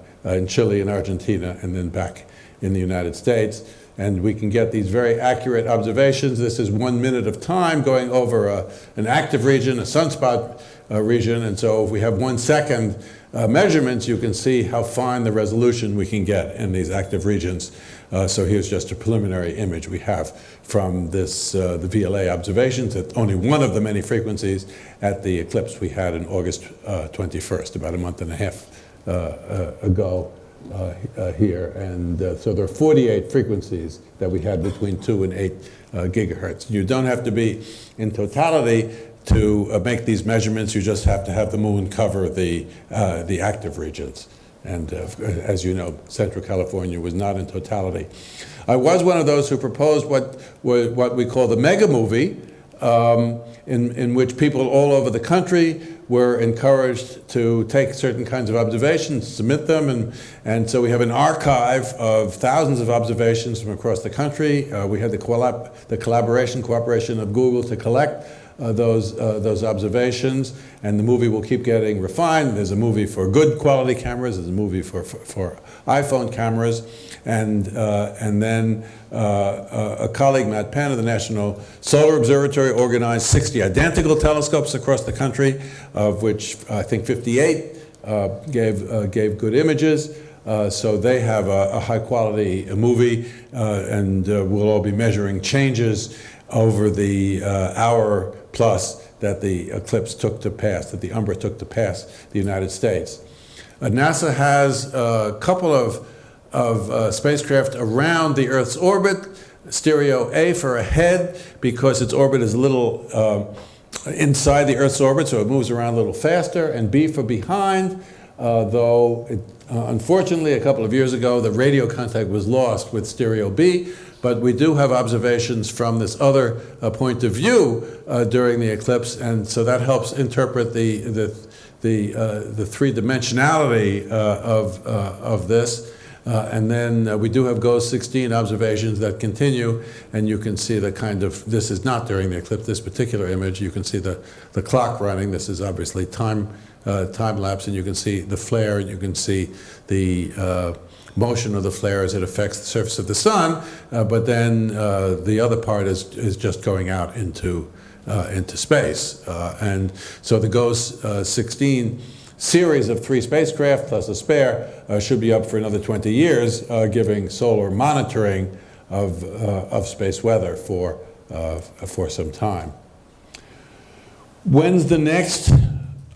Speaker 5: Chile and Argentina, and then back in the United States. And we can get these very accurate observations. This is 1 minute of time going over an active region, a sunspot region, and so if we have 1 second measurements, you can see how fine the resolution we can get in these active regions. So here's just a preliminary image we have from this, the VLA observations at only one of the many frequencies at the eclipse we had in August 21st, about a month and a half ago here. And so there are 48 frequencies that we had between 2 and 8 gigahertz. You don't have to be in totality to make these measurements. You just have to have the moon cover the active regions. And as you know, Central California was not in totality. I was one of those who proposed what we call the Megamovie, in which people all over the country were encouraged to take certain kinds of observations, submit them, and so we have an archive of thousands of observations from across the country. We had the cooperation of Google to collect those observations, and the movie will keep getting refined. There's a movie for good quality cameras, there's a movie for iPhone cameras, and then a colleague, Matt Penn of the National Solar Observatory, organized 60 identical telescopes across the country, of which I think 58 gave good images. So they have a high quality movie, and we'll all be measuring changes over the hour plus that the eclipse took to pass, that the umbra took to pass the United States. NASA has a couple of spacecraft around the Earth's orbit. Stereo A for ahead, because its orbit is a little inside the Earth's orbit, so it moves around a little faster, and B for behind, though unfortunately a couple of years ago the radio contact was lost with Stereo B. But we do have observations from this other point of view during the eclipse, and so that helps interpret the three-dimensionality of this. And then we do have GOES 16 observations that continue, and you can see the kind of, this is not during the eclipse, this particular image, you can see the clock running. This is obviously time lapse, and you can see the flare, and you can see the motion of the flare as it affects the surface of the sun, but then the other part is just going out into space. And so the GOES 16 series of 3 spacecraft plus a spare should be up for another 20 years, giving solar monitoring of space weather for some time. When's the next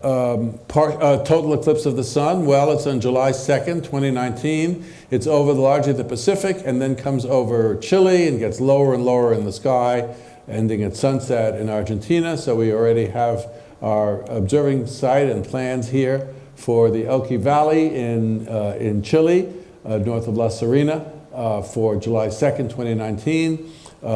Speaker 5: total eclipse of the sun? Well, it's on July 2nd, 2019. It's over largely the Pacific, and then comes over Chile and gets lower and lower in the sky, ending at sunset in Argentina. So we already have our observing site and plans here for the Elqui Valley in Chile, north of La Serena, for July 2nd, 2019.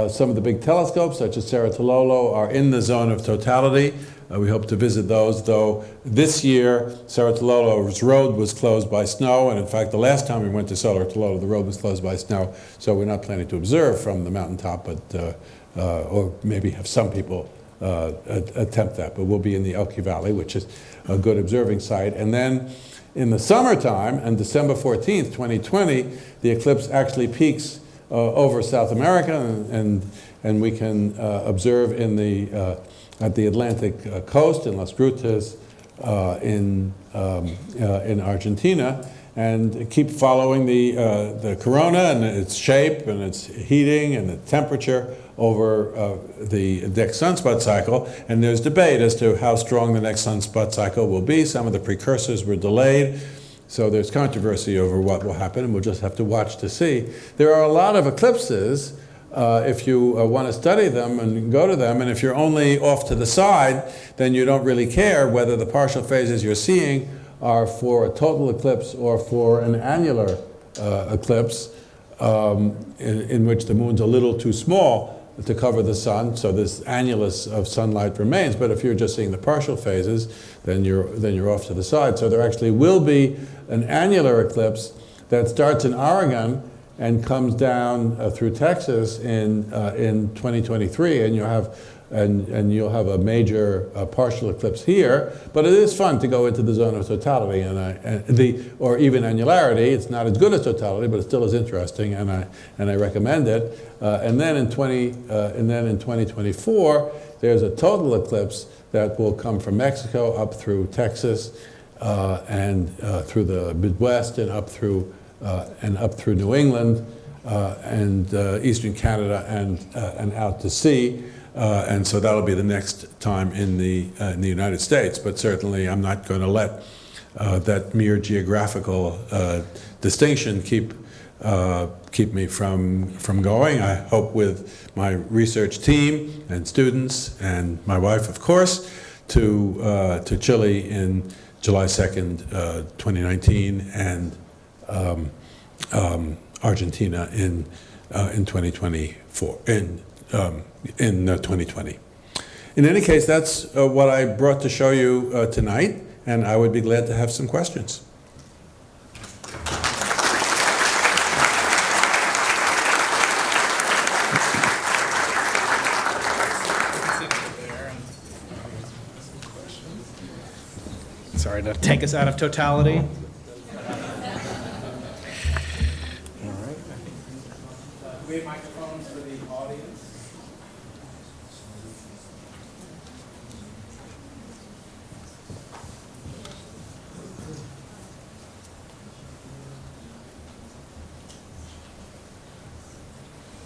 Speaker 5: Some of the big telescopes, such as Cerro Tololo, are in the zone of totality. We hope to visit those, though this year Cerro Tololo's road was closed by snow, and in fact the last time we went to Cerro Tololo the road was closed by snow, so we're not planning to observe from the mountaintop, but or maybe have some people attempt that, but we'll be in the Elqui Valley, which is a good observing site. And then in the summertime, on December 14th, 2020, the eclipse actually peaks over South America, and we can observe in at the Atlantic coast in Las Grutas in Argentina, and keep following the corona and its shape and its heating and the temperature over the next sunspot cycle. And there's debate as to how strong the next sunspot cycle will be. Some of the precursors were delayed. So there's controversy over what will happen, and we'll just have to watch to see. There are a lot of eclipses if you want to study them and go to them, and if you're only off to the side, then you don't really care whether the partial phases you're seeing are for a total eclipse or for an annular eclipse, in which the moon's a little too small to cover the sun, so this annulus of sunlight remains. But if you're just seeing the partial phases, then you're off to the side. So there actually will be an annular eclipse that starts in Oregon and comes down through Texas in 2023, and you'll have a major partial eclipse here. But it is fun to go into the zone of totality or even annularity. It's not as good as totality, but it still is interesting, and I recommend it. And then in 2024, there's a total eclipse that will come from Mexico up through Texas and through the Midwest and up through New England and eastern Canada and out to sea. And so that'll be the next time in the United States. But certainly I'm not going to let that mere geographical distinction keep me from going. I hope with my research team and students and my wife, of course, to Chile in July 2nd, 2019, and Argentina in 2024. In 2020. In any case, that's what I brought to show you tonight, and I would be glad to have some questions.
Speaker 2: Sorry to take us out of totality. We have microphones for the audience.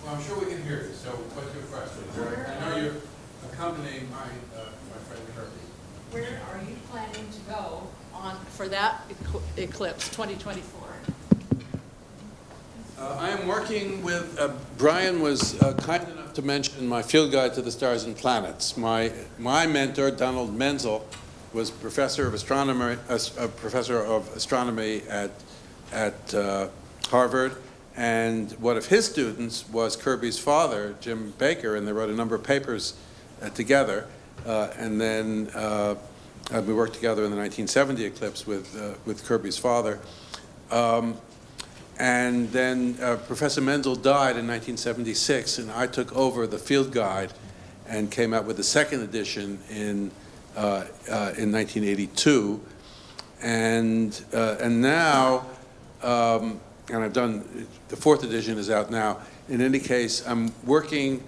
Speaker 5: Well, I'm sure we can hear you, so what's your question? I know you're accompanying my friend Kirby.
Speaker 6: Where are you planning to go for that eclipse, 2024?
Speaker 5: I am working with, Brian was kind enough to mention my field guide to the stars and planets. My mentor, Donald Menzel, was professor of astronomy at Harvard, and one of his students was Kirby's father, Jim Baker, and they wrote a number of papers together. And then we worked together in the 1970 eclipse with Kirby's father. And then Professor Menzel died in 1976, and I took over the field guide and came out with the second edition in 1982. And now, and I've done, the fourth edition is out now. In any case, I'm working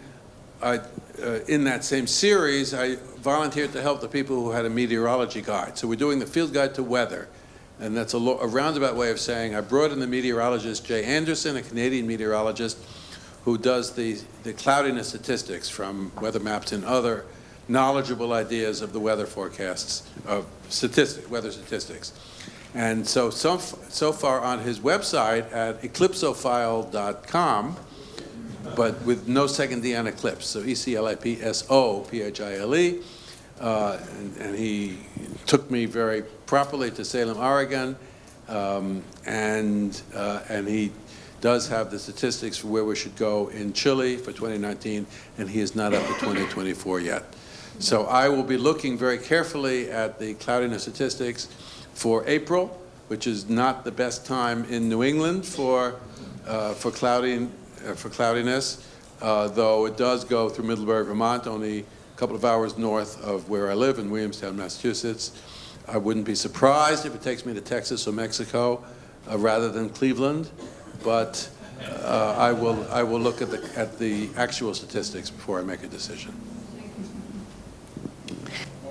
Speaker 5: in that same series. I volunteered to help the people who had a meteorology guide. So we're doing the field guide to weather. And that's a roundabout way of saying I brought in the meteorologist Jay Anderson, a Canadian meteorologist, who does the cloudiness statistics from weather maps and other knowledgeable ideas of the weather forecasts, of weather statistics. And so far on his website at eclipsophile.com, but with no second D on eclipse, so ECLIPSOPHILE. And he took me very properly to Salem, Oregon, and he does have the statistics for where we should go in Chile for 2019, and he is not up to 2024 yet. So I will be looking very carefully at the cloudiness statistics for April, which is not the best time in New England for cloudiness, though it does go through Middlebury, Vermont, only a couple of hours north of where I live in Williamstown, Massachusetts. I wouldn't be surprised if it takes me to Texas or Mexico rather than Cleveland, but I will look at the actual statistics before I make a decision.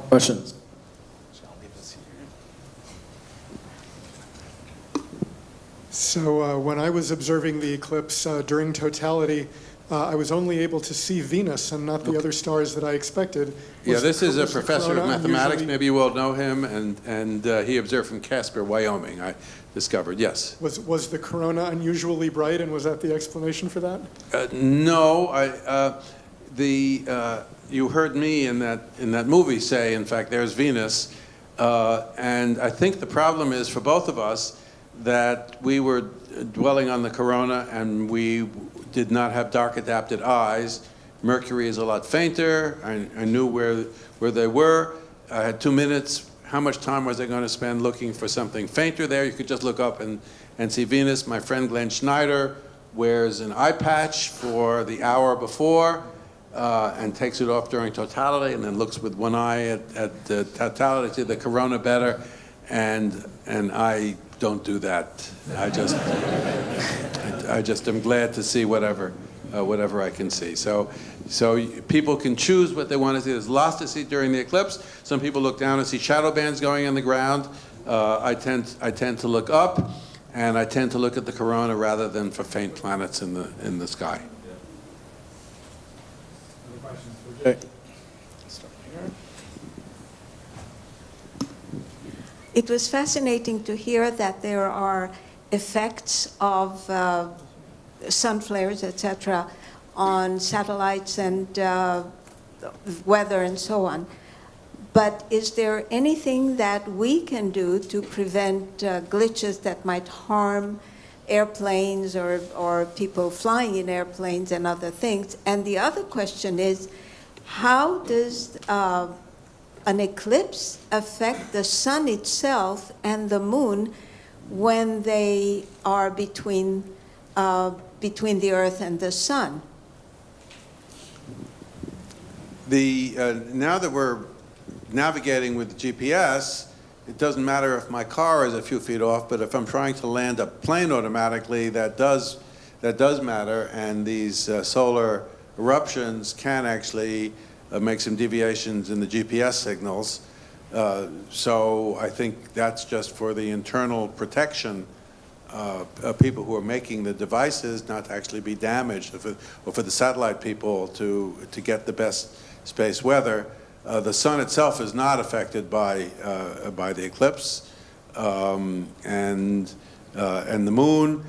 Speaker 3: Questions?
Speaker 7: So when I was observing the eclipse during totality, I was only able to see Venus and not the other stars that I expected.
Speaker 5: Yeah,
Speaker 7: Was
Speaker 5: this
Speaker 7: the-
Speaker 5: is a
Speaker 7: was the
Speaker 5: professor of
Speaker 7: corona
Speaker 5: mathematics.
Speaker 7: unusually-
Speaker 5: Maybe you all know him, and he observed from Casper, Wyoming, I discovered. Yes.
Speaker 7: Was the corona unusually bright, and was that the explanation for that?
Speaker 5: No, you heard me in that movie say, in fact, there's Venus, and I think the problem is for both of us that we were dwelling on the corona and we did not have dark adapted eyes. Mercury is a lot fainter. I knew where they were. I had 2 minutes. How much time was I going to spend looking for something fainter there? You could just look up and see Venus. My friend Glenn Schneider wears an eye patch for the hour before and takes it off during totality and then looks with one eye at the totality, the corona better, and I don't do that. I just am glad to see whatever I can see. So people can choose what they want to see. There's lots to see during the eclipse. Some people look down and see shadow bands going on the ground. I tend to look up, and I tend to look at the corona rather than for faint planets in the sky.
Speaker 8: It was fascinating to hear that there are effects of sun flares, etc., on satellites and weather and so on. But is there anything that we can do to prevent glitches that might harm airplanes or people flying in airplanes and other things? And the other question is, how does an eclipse affect the sun itself and the moon when they are between the Earth and the sun?
Speaker 5: Now that we're navigating with the GPS, it doesn't matter if my car is a few feet off, but if I'm trying to land a plane automatically, that does matter, and these solar eruptions can actually make some deviations in the GPS signals. So I think that's just for the internal protection of people who are making the devices not to actually be damaged, or for the satellite people to get the best space weather. The sun itself is not affected by the eclipse, and the moon.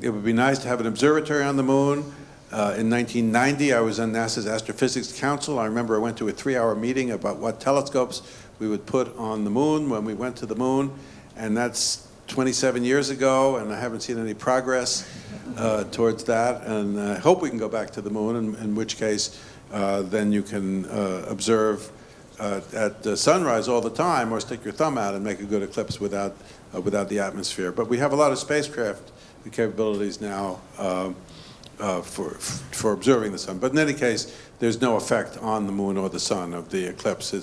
Speaker 5: It would be nice to have an observatory on the moon. In 1990, I was on NASA's Astrophysics Council. I remember I went to a 3-hour meeting about what telescopes we would put on the moon when we went to the moon, and that's 27 years ago, and I haven't seen any progress towards that, and I hope we can go back to the moon, in which case then you can observe at sunrise all the time, or stick your thumb out and make a good eclipse without the atmosphere. But we have a lot of spacecraft capabilities now for observing the sun. But in any case, there's no effect on the moon or the sun of the eclipse.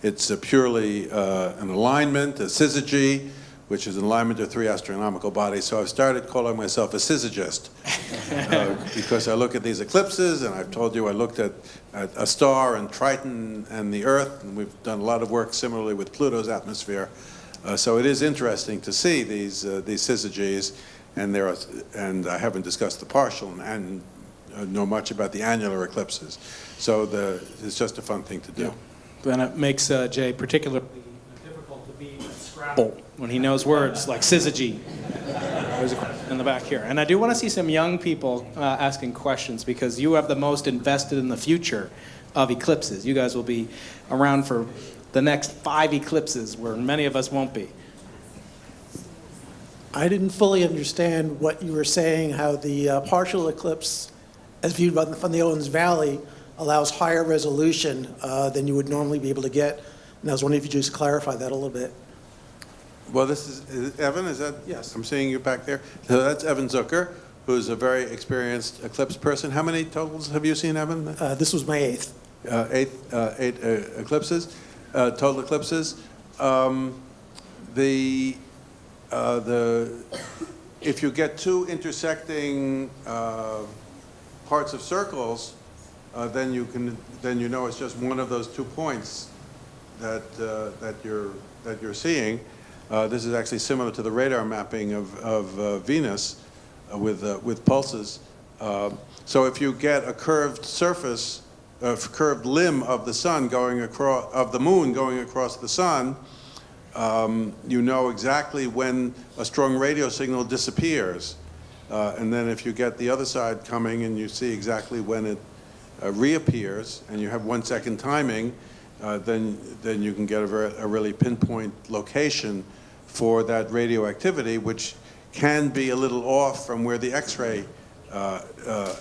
Speaker 5: It's purely an alignment, a syzygy, which is an alignment of 3 astronomical bodies. So I've started calling myself a syzygist because I look at these eclipses, and I've told you I looked at a star and Triton and the Earth, and we've done a lot of work similarly with Pluto's atmosphere. So it is interesting to see these syzygies, and I haven't discussed the partial and know much about the annular eclipses. So it's just a fun thing to do.
Speaker 2: Yeah. Then it makes Jay particularly difficult to be at Scrabble when he knows words like syzygy. There's a question in the back here. And I do want to see some young people asking questions, because you have the most invested in the future of eclipses. You guys will be around for the next 5 eclipses, where many of us won't be.
Speaker 9: I didn't fully understand what you were saying, how the partial eclipse, as viewed from the Owens Valley, allows higher resolution than you would normally be able to get. And I was wondering if you could just clarify that a little bit.
Speaker 5: Well, this is Evan, is that?
Speaker 9: Yes.
Speaker 5: I'm seeing you back there. So that's Evan Zucker, who's a very experienced eclipse person. How many totals have you seen, Evan?
Speaker 9: This was my 8th.
Speaker 5: Eight eclipses, total eclipses. If you get 2 intersecting parts of circles, then you know it's just one of those 2 points that you're seeing. This is actually similar to the radar mapping of Venus with pulses. So if you get a curved surface, a curved limb of the sun going across, of the moon going across the sun, you know exactly when a strong radio signal disappears. And then if you get the other side coming and you see exactly when it reappears, and you have 1 second timing, then you can get a really pinpoint location for that radioactivity, which can be a little off from where the X-ray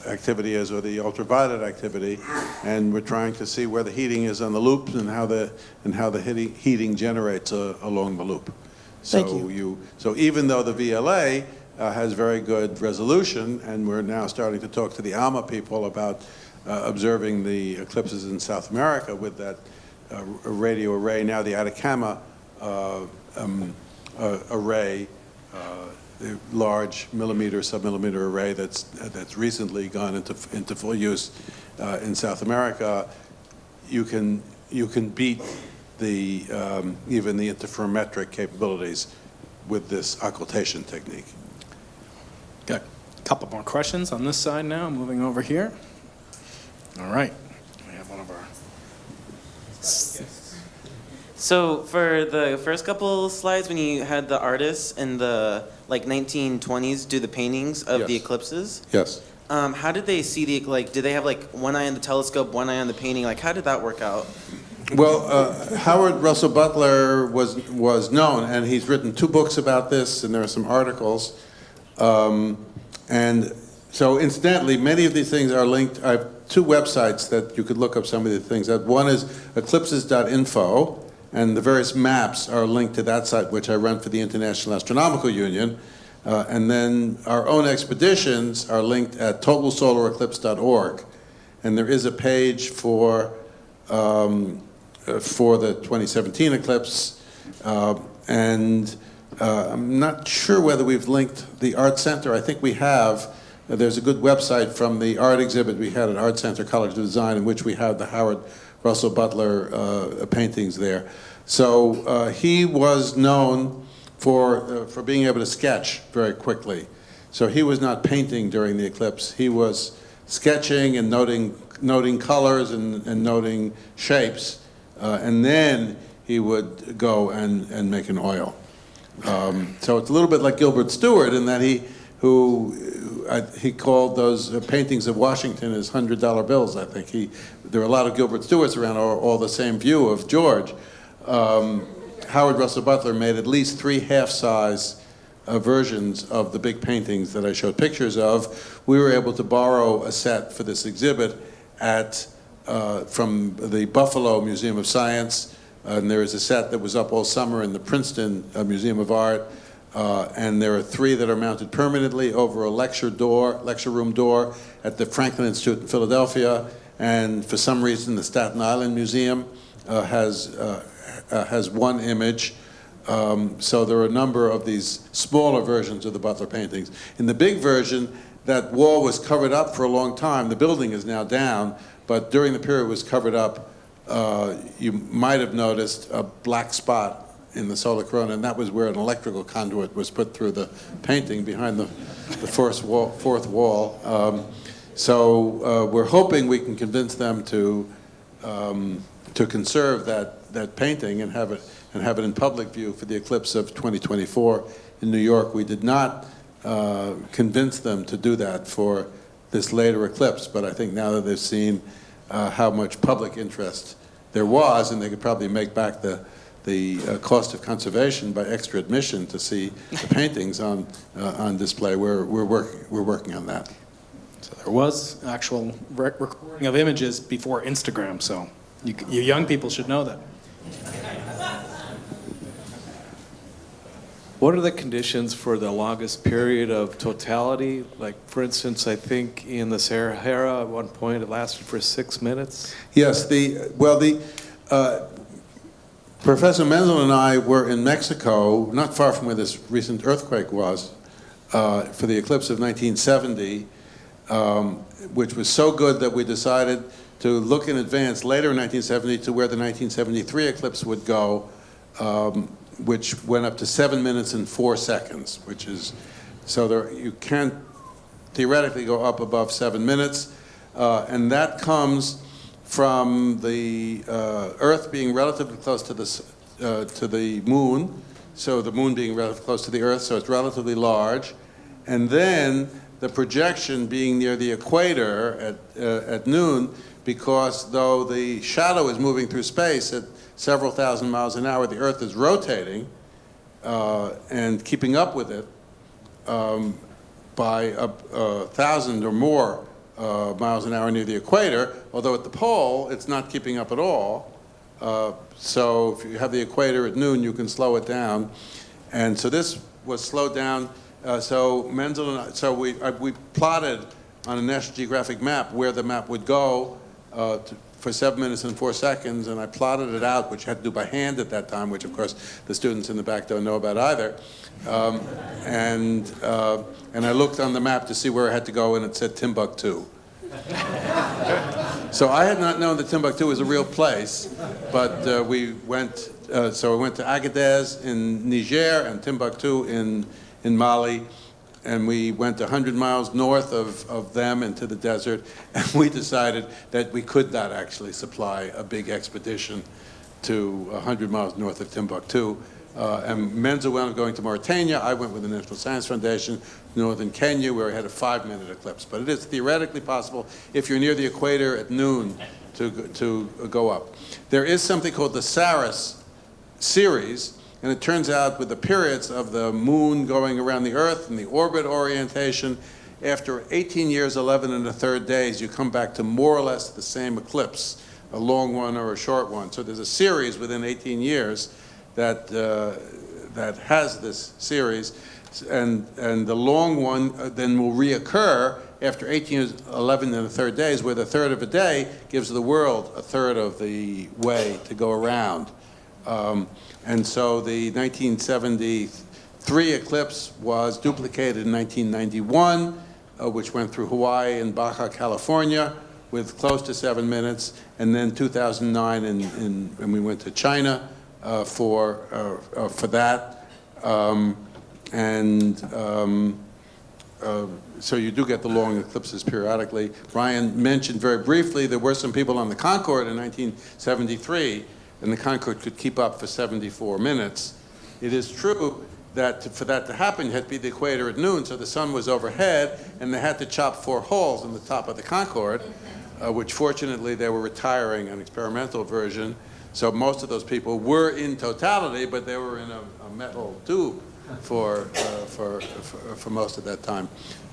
Speaker 5: activity is, or the ultraviolet activity, and we're trying to see where the heating is on the loop and how the heating generates along the loop.
Speaker 9: Thank you.
Speaker 5: So even though the VLA has very good resolution, and we're now starting to talk to the ALMA people about observing the eclipses in South America with that radio array, now the Atacama array, the large millimeter, submillimeter array that's recently gone into full use in South America. You can beat the even the interferometric capabilities with this occultation technique.
Speaker 2: Got a couple more questions on this side now. Moving over here. All right. We have one of our.
Speaker 10: So for the first couple slides, when you had the artists in the 1920s do the paintings of the
Speaker 5: Yes.
Speaker 10: eclipses,
Speaker 5: Yes.
Speaker 10: how did they see the did they have one eye on the telescope, one eye on the painting? How did that work out?
Speaker 5: Well, Howard Russell Butler was known, and he's written 2 books about this, and there are some articles. And so, incidentally, many of these things are linked. I have 2 websites that you could look up some of the things. One is eclipses.info, and the various maps are linked to that site, which I run for the International Astronomical Union. And then our own expeditions are linked at totalsolareclipse.org. And there is a page for the 2017 eclipse. And I'm not sure whether we've linked the Art Center. I think we have. There's a good website from the art exhibit we had at Art Center College of Design, in which we have the Howard Russell Butler paintings there. So he was known for being able to sketch very quickly. So he was not painting during the eclipse. He was sketching and noting colors and noting shapes, and then he would go and make an oil. So it's a little bit like Gilbert Stuart in that he called those paintings of Washington as $100 bills. I think there are a lot of Gilbert Stuarts around, all the same view of George. Howard Russell Butler made at least 3 half-size versions of the big paintings that I showed pictures of. We were able to borrow a set for this exhibit from the Buffalo Museum of Science, and there is a set that was up all summer in the Princeton Museum of Art. And there are 3 that are mounted permanently over a lecture room door at the Franklin Institute in Philadelphia. And for some reason, the Staten Island Museum has 1 image. So there are a number of these smaller versions of the Butler paintings. In the big version, that wall was covered up for a long time. The building is now down, but during the period it was covered up, you might have noticed a black spot in the solar corona, and that was where an electrical conduit was put through the painting behind the fourth wall. So we're hoping we can convince them to conserve that painting and have it in public view for the eclipse of 2024 in New York. We did not convince them to do that for this later eclipse, but I think now that they've seen how much public interest there was, and they could probably make back the cost of conservation by extra admission to see the paintings on display. We're working on that.
Speaker 2: So there was actual recording of images before Instagram, so you young people should know that.
Speaker 11: What are the conditions for the longest period of totality? Like, for instance, I think in the Sahara at one point it lasted for 6 minutes.
Speaker 5: Yes, Professor Menzel and I were in Mexico, not far from where this recent earthquake was, for the eclipse of 1970, which was so good that we decided to look in advance later in 1970 to where the 1973 eclipse would go, which went up to 7 minutes and 4 seconds, which is, so there, you can't theoretically go up above 7 minutes. And that comes from the Earth being relatively close to the moon, so the moon being relatively close to the Earth, so it's relatively large. And then the projection being near the equator at noon, because though the shadow is moving through space at several thousand miles an hour, the Earth is rotating and keeping up with it by 1,000 or more miles an hour near the equator, although at the pole it's not keeping up at all. So if you have the equator at noon, you can slow it down. And so this was slowed down. So Menzel and I, so we plotted on a National Geographic map where the map would go for 7 minutes and 4 seconds, and I plotted it out, which I had to do by hand at that time, which of course the students in the back don't know about either. And I looked on the map to see where I had to go, and it said Timbuktu. So I had not known that Timbuktu was a real place, but we went. So we went to Agadez in Niger and Timbuktu in Mali, and we went 100 miles north of them into the desert, and we decided that we could not actually supply a big expedition to 100 miles north of Timbuktu. And Menzel wound up going to Mauritania. I went with the National Science Foundation, northern Kenya, where we had a 5-minute eclipse. But it is theoretically possible, if you're near the equator at noon, to go up. There is something called the Saris series, and it turns out with the periods of the moon going around the Earth and the orbit orientation, after 18 years, 11 1/3 days, you come back to more or less the same eclipse, a long one or a short one. So there's a series within 18 years that has this series, and the long one then will reoccur after 18 years, 11 1/3 days, where the third of a day gives the world a third of the way to go around. And so the 1973 eclipse was duplicated in 1991, which went through Hawaii and Baja California with close to 7 minutes, and then 2009, and we went to China for that. So you do get the long eclipses periodically. Brian mentioned very briefly there were some people on the Concorde in 1973, and the Concorde could keep up for 74 minutes. It is true that for that to happen, you had to be the equator at noon, so the sun was overhead, and they had to chop 4 holes in the top of the Concorde, which fortunately they were retiring an experimental version. So most of those people were in totality, but they were in a metal tube for most of that time.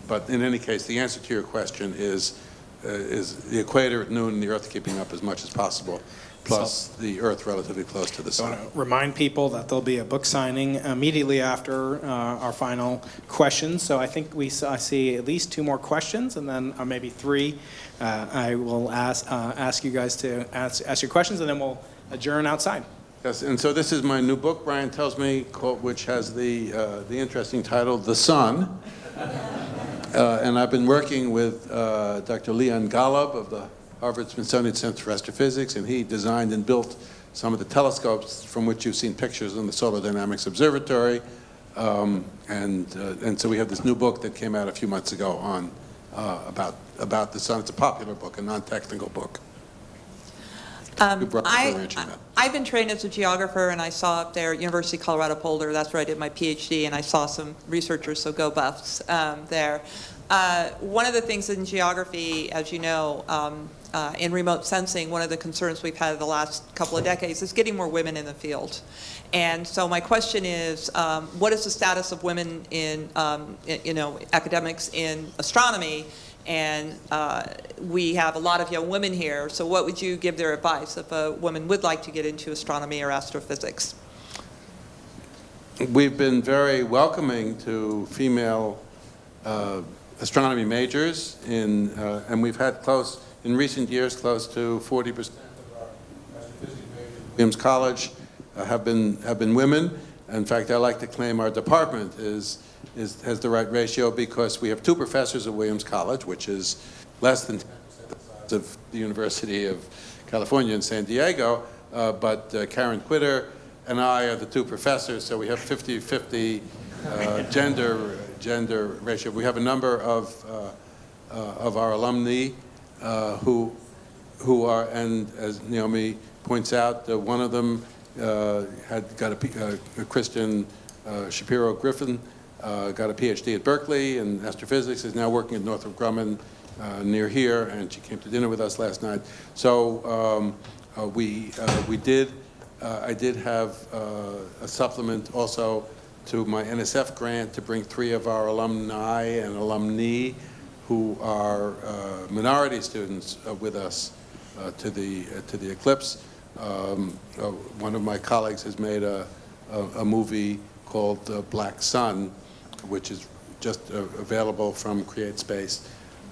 Speaker 5: But in any case, the answer to your question is the equator at noon and the Earth keeping up as much as possible, plus the Earth relatively close to the sun.
Speaker 2: I want to remind people that there'll be a book signing immediately after our final questions. So I think I see at least 2 more questions, and then maybe 3. I will ask you guys to ask your questions, and then we'll adjourn outside.
Speaker 5: Yes, and so this is my new book, Brian tells me, which has the interesting title, The Sun. And I've been working with Dr. Leon Golub of the Harvard-Smithsonian Center for Astrophysics, and he designed and built some of the telescopes from which you've seen pictures in the Solar Dynamics Observatory. And so we have this new book that came out a few months ago on about the sun. It's a popular book, a non-technical book.
Speaker 12: I've been trained as a geographer, and I saw up there, University of Colorado Boulder, that's where I did my PhD, and I saw some researchers, so go Buffs, there. One of the things in geography, as you know, in remote sensing, one of the concerns we've had the last couple of decades is getting more women in the field. And so my question is, what is the status of women in, academics in astronomy? And we have a lot of young women here, so what would you give their advice if a woman would like to get into astronomy or astrophysics?
Speaker 5: We've been very welcoming to female astronomy majors, and we've had in recent years, close to 40% of our astrophysics majors at Williams College have been women. In fact, I like to claim our department has the right ratio, because we have 2 professors at Williams College, which is less than 10% the size of the University of California in San Diego, but Karen Quitter and I are the 2 professors, so we have 50-50 gender gender ratio. We have a number of our alumni who are, and as Naomi points out, one of them had got a Christian Shapiro Griffin, got a PhD at Berkeley in astrophysics, is now working at Northrop Grumman near here, and she came to dinner with us last night. So I did have a supplement also to my NSF grant to bring 3 of our alumni and alumni who are minority students with us to the Eclipse. One of my colleagues has made a movie called Black Sun, which is just available from Create Space,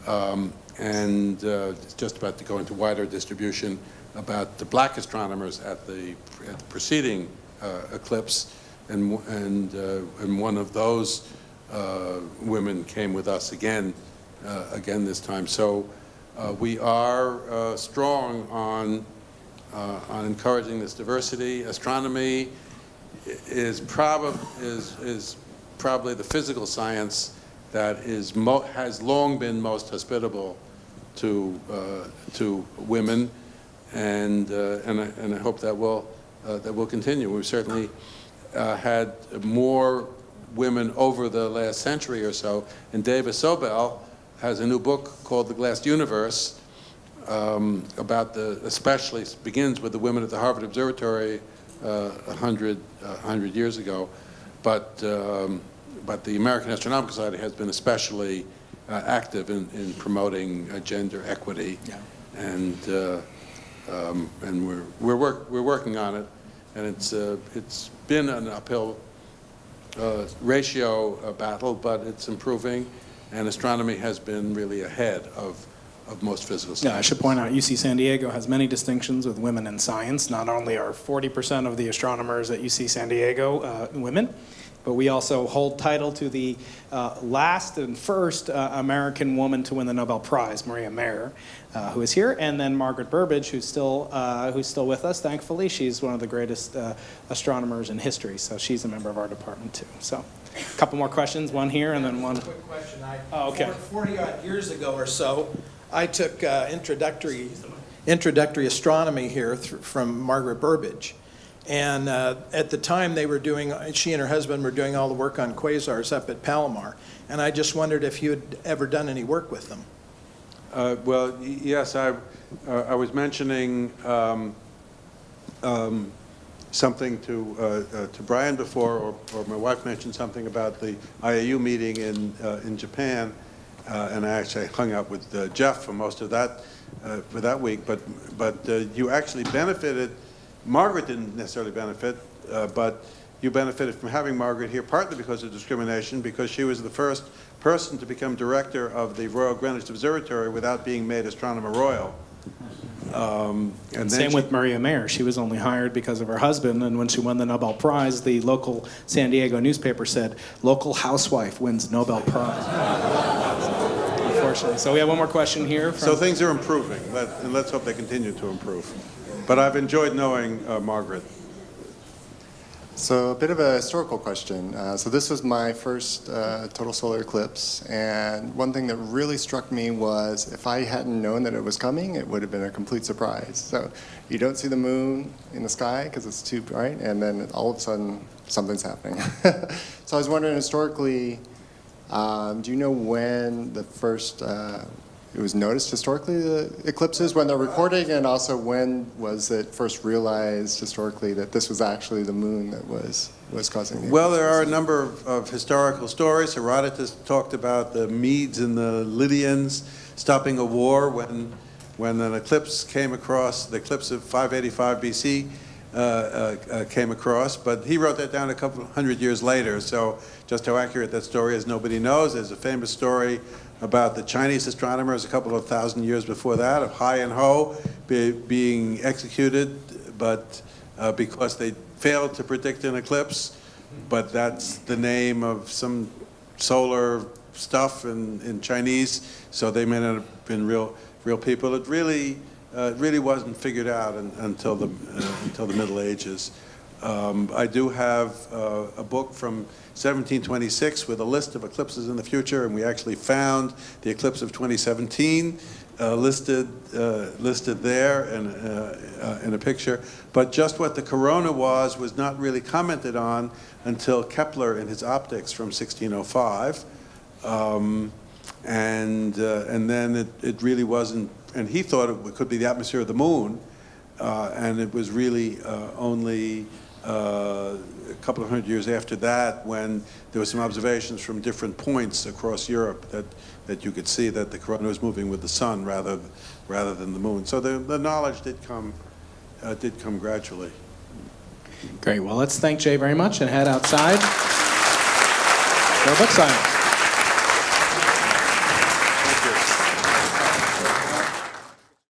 Speaker 5: and it's just about to go into wider distribution, about the black astronomers at the preceding eclipse, and one of those women came with us again this time. So we are strong on encouraging this diversity. Astronomy is probably the physical science that has long been most hospitable to women, and I hope that will continue. We've certainly had more women over the last century or so, and David Sobel has a new book called The Glass Universe about especially begins with the women at the Harvard Observatory 100 years ago, but the American Astronomical Society has been especially active in promoting gender equity, and we're working on it, and it's been an uphill ratio battle, but it's improving, and astronomy has been really ahead of most physical sciences.
Speaker 2: Yeah, I should point out UC San Diego has many distinctions with women in science. Not only are 40% of the astronomers at UC San Diego women, but we also hold title to the last and first American woman to win the Nobel Prize, Maria Mayer, who is here, and then Margaret Burbidge, who's still with us, thankfully. She's one of the greatest astronomers in history, so she's a member of our department too. So, a couple more questions, one here and then one.
Speaker 13: Quick question.
Speaker 2: 40-odd
Speaker 13: years ago or so, I took introductory astronomy here from Margaret Burbidge. And at the time she and her husband were doing all the work on quasars up at Palomar. And I just wondered if you had ever done any work with them.
Speaker 5: Well, yes, I was mentioning something to Brian before, or my wife mentioned something about the IAU meeting in Japan, and I actually hung out with Jeff for most of that for that week. But you actually benefited. Margaret didn't necessarily benefit, but you benefited from having Margaret here, partly because of discrimination, because she was the first person to become director of the Royal Greenwich Observatory without being made Astronomer Royal.
Speaker 2: And same with Maria Mayer. She was only hired because of her husband, and when she won the Nobel Prize, the local San Diego newspaper said, "Local housewife wins Nobel Prize." Unfortunately. So we have one more question here.
Speaker 5: So things are improving, and let's hope they continue to improve. But I've enjoyed knowing Margaret.
Speaker 14: So a bit of a historical question. So this was my first total solar eclipse, and one thing that really struck me was if I hadn't known that it was coming, it would have been a complete surprise. So you don't see the moon in the sky because it's too bright, and then all of a sudden something's happening. So I was wondering historically, do you know when the first it was noticed historically, the eclipses, when they're recording, and also when was it first realized historically that this was actually the moon that was causing the
Speaker 5: Well, there are a number of historical stories. Herodotus talked about the Medes and the Lydians stopping a war when an eclipse came across, the eclipse of 585 BC came across, but he wrote that down a couple hundred years later, so just how accurate that story is, nobody knows. There's a famous story about the Chinese astronomers a couple of thousand years before that, of Hai and Ho being executed, but because they failed to predict an eclipse, but that's the name of some solar stuff in Chinese, so they may not have been real people. It really wasn't figured out until the Middle Ages. I do have a book from 1726 with a list of eclipses in the future, and we actually found the eclipse of 2017 listed there in a picture. But just what the corona was not really commented on until Kepler in his optics from 1605. And then it really wasn't, and he thought it could be the atmosphere of the moon, and it was really only a couple of hundred years after that when there were some observations from different points across Europe that you could see that the corona was moving with the sun rather than the moon. So the knowledge did come gradually.
Speaker 2: Great. Well, let's thank Jay very much and head outside for our book signing.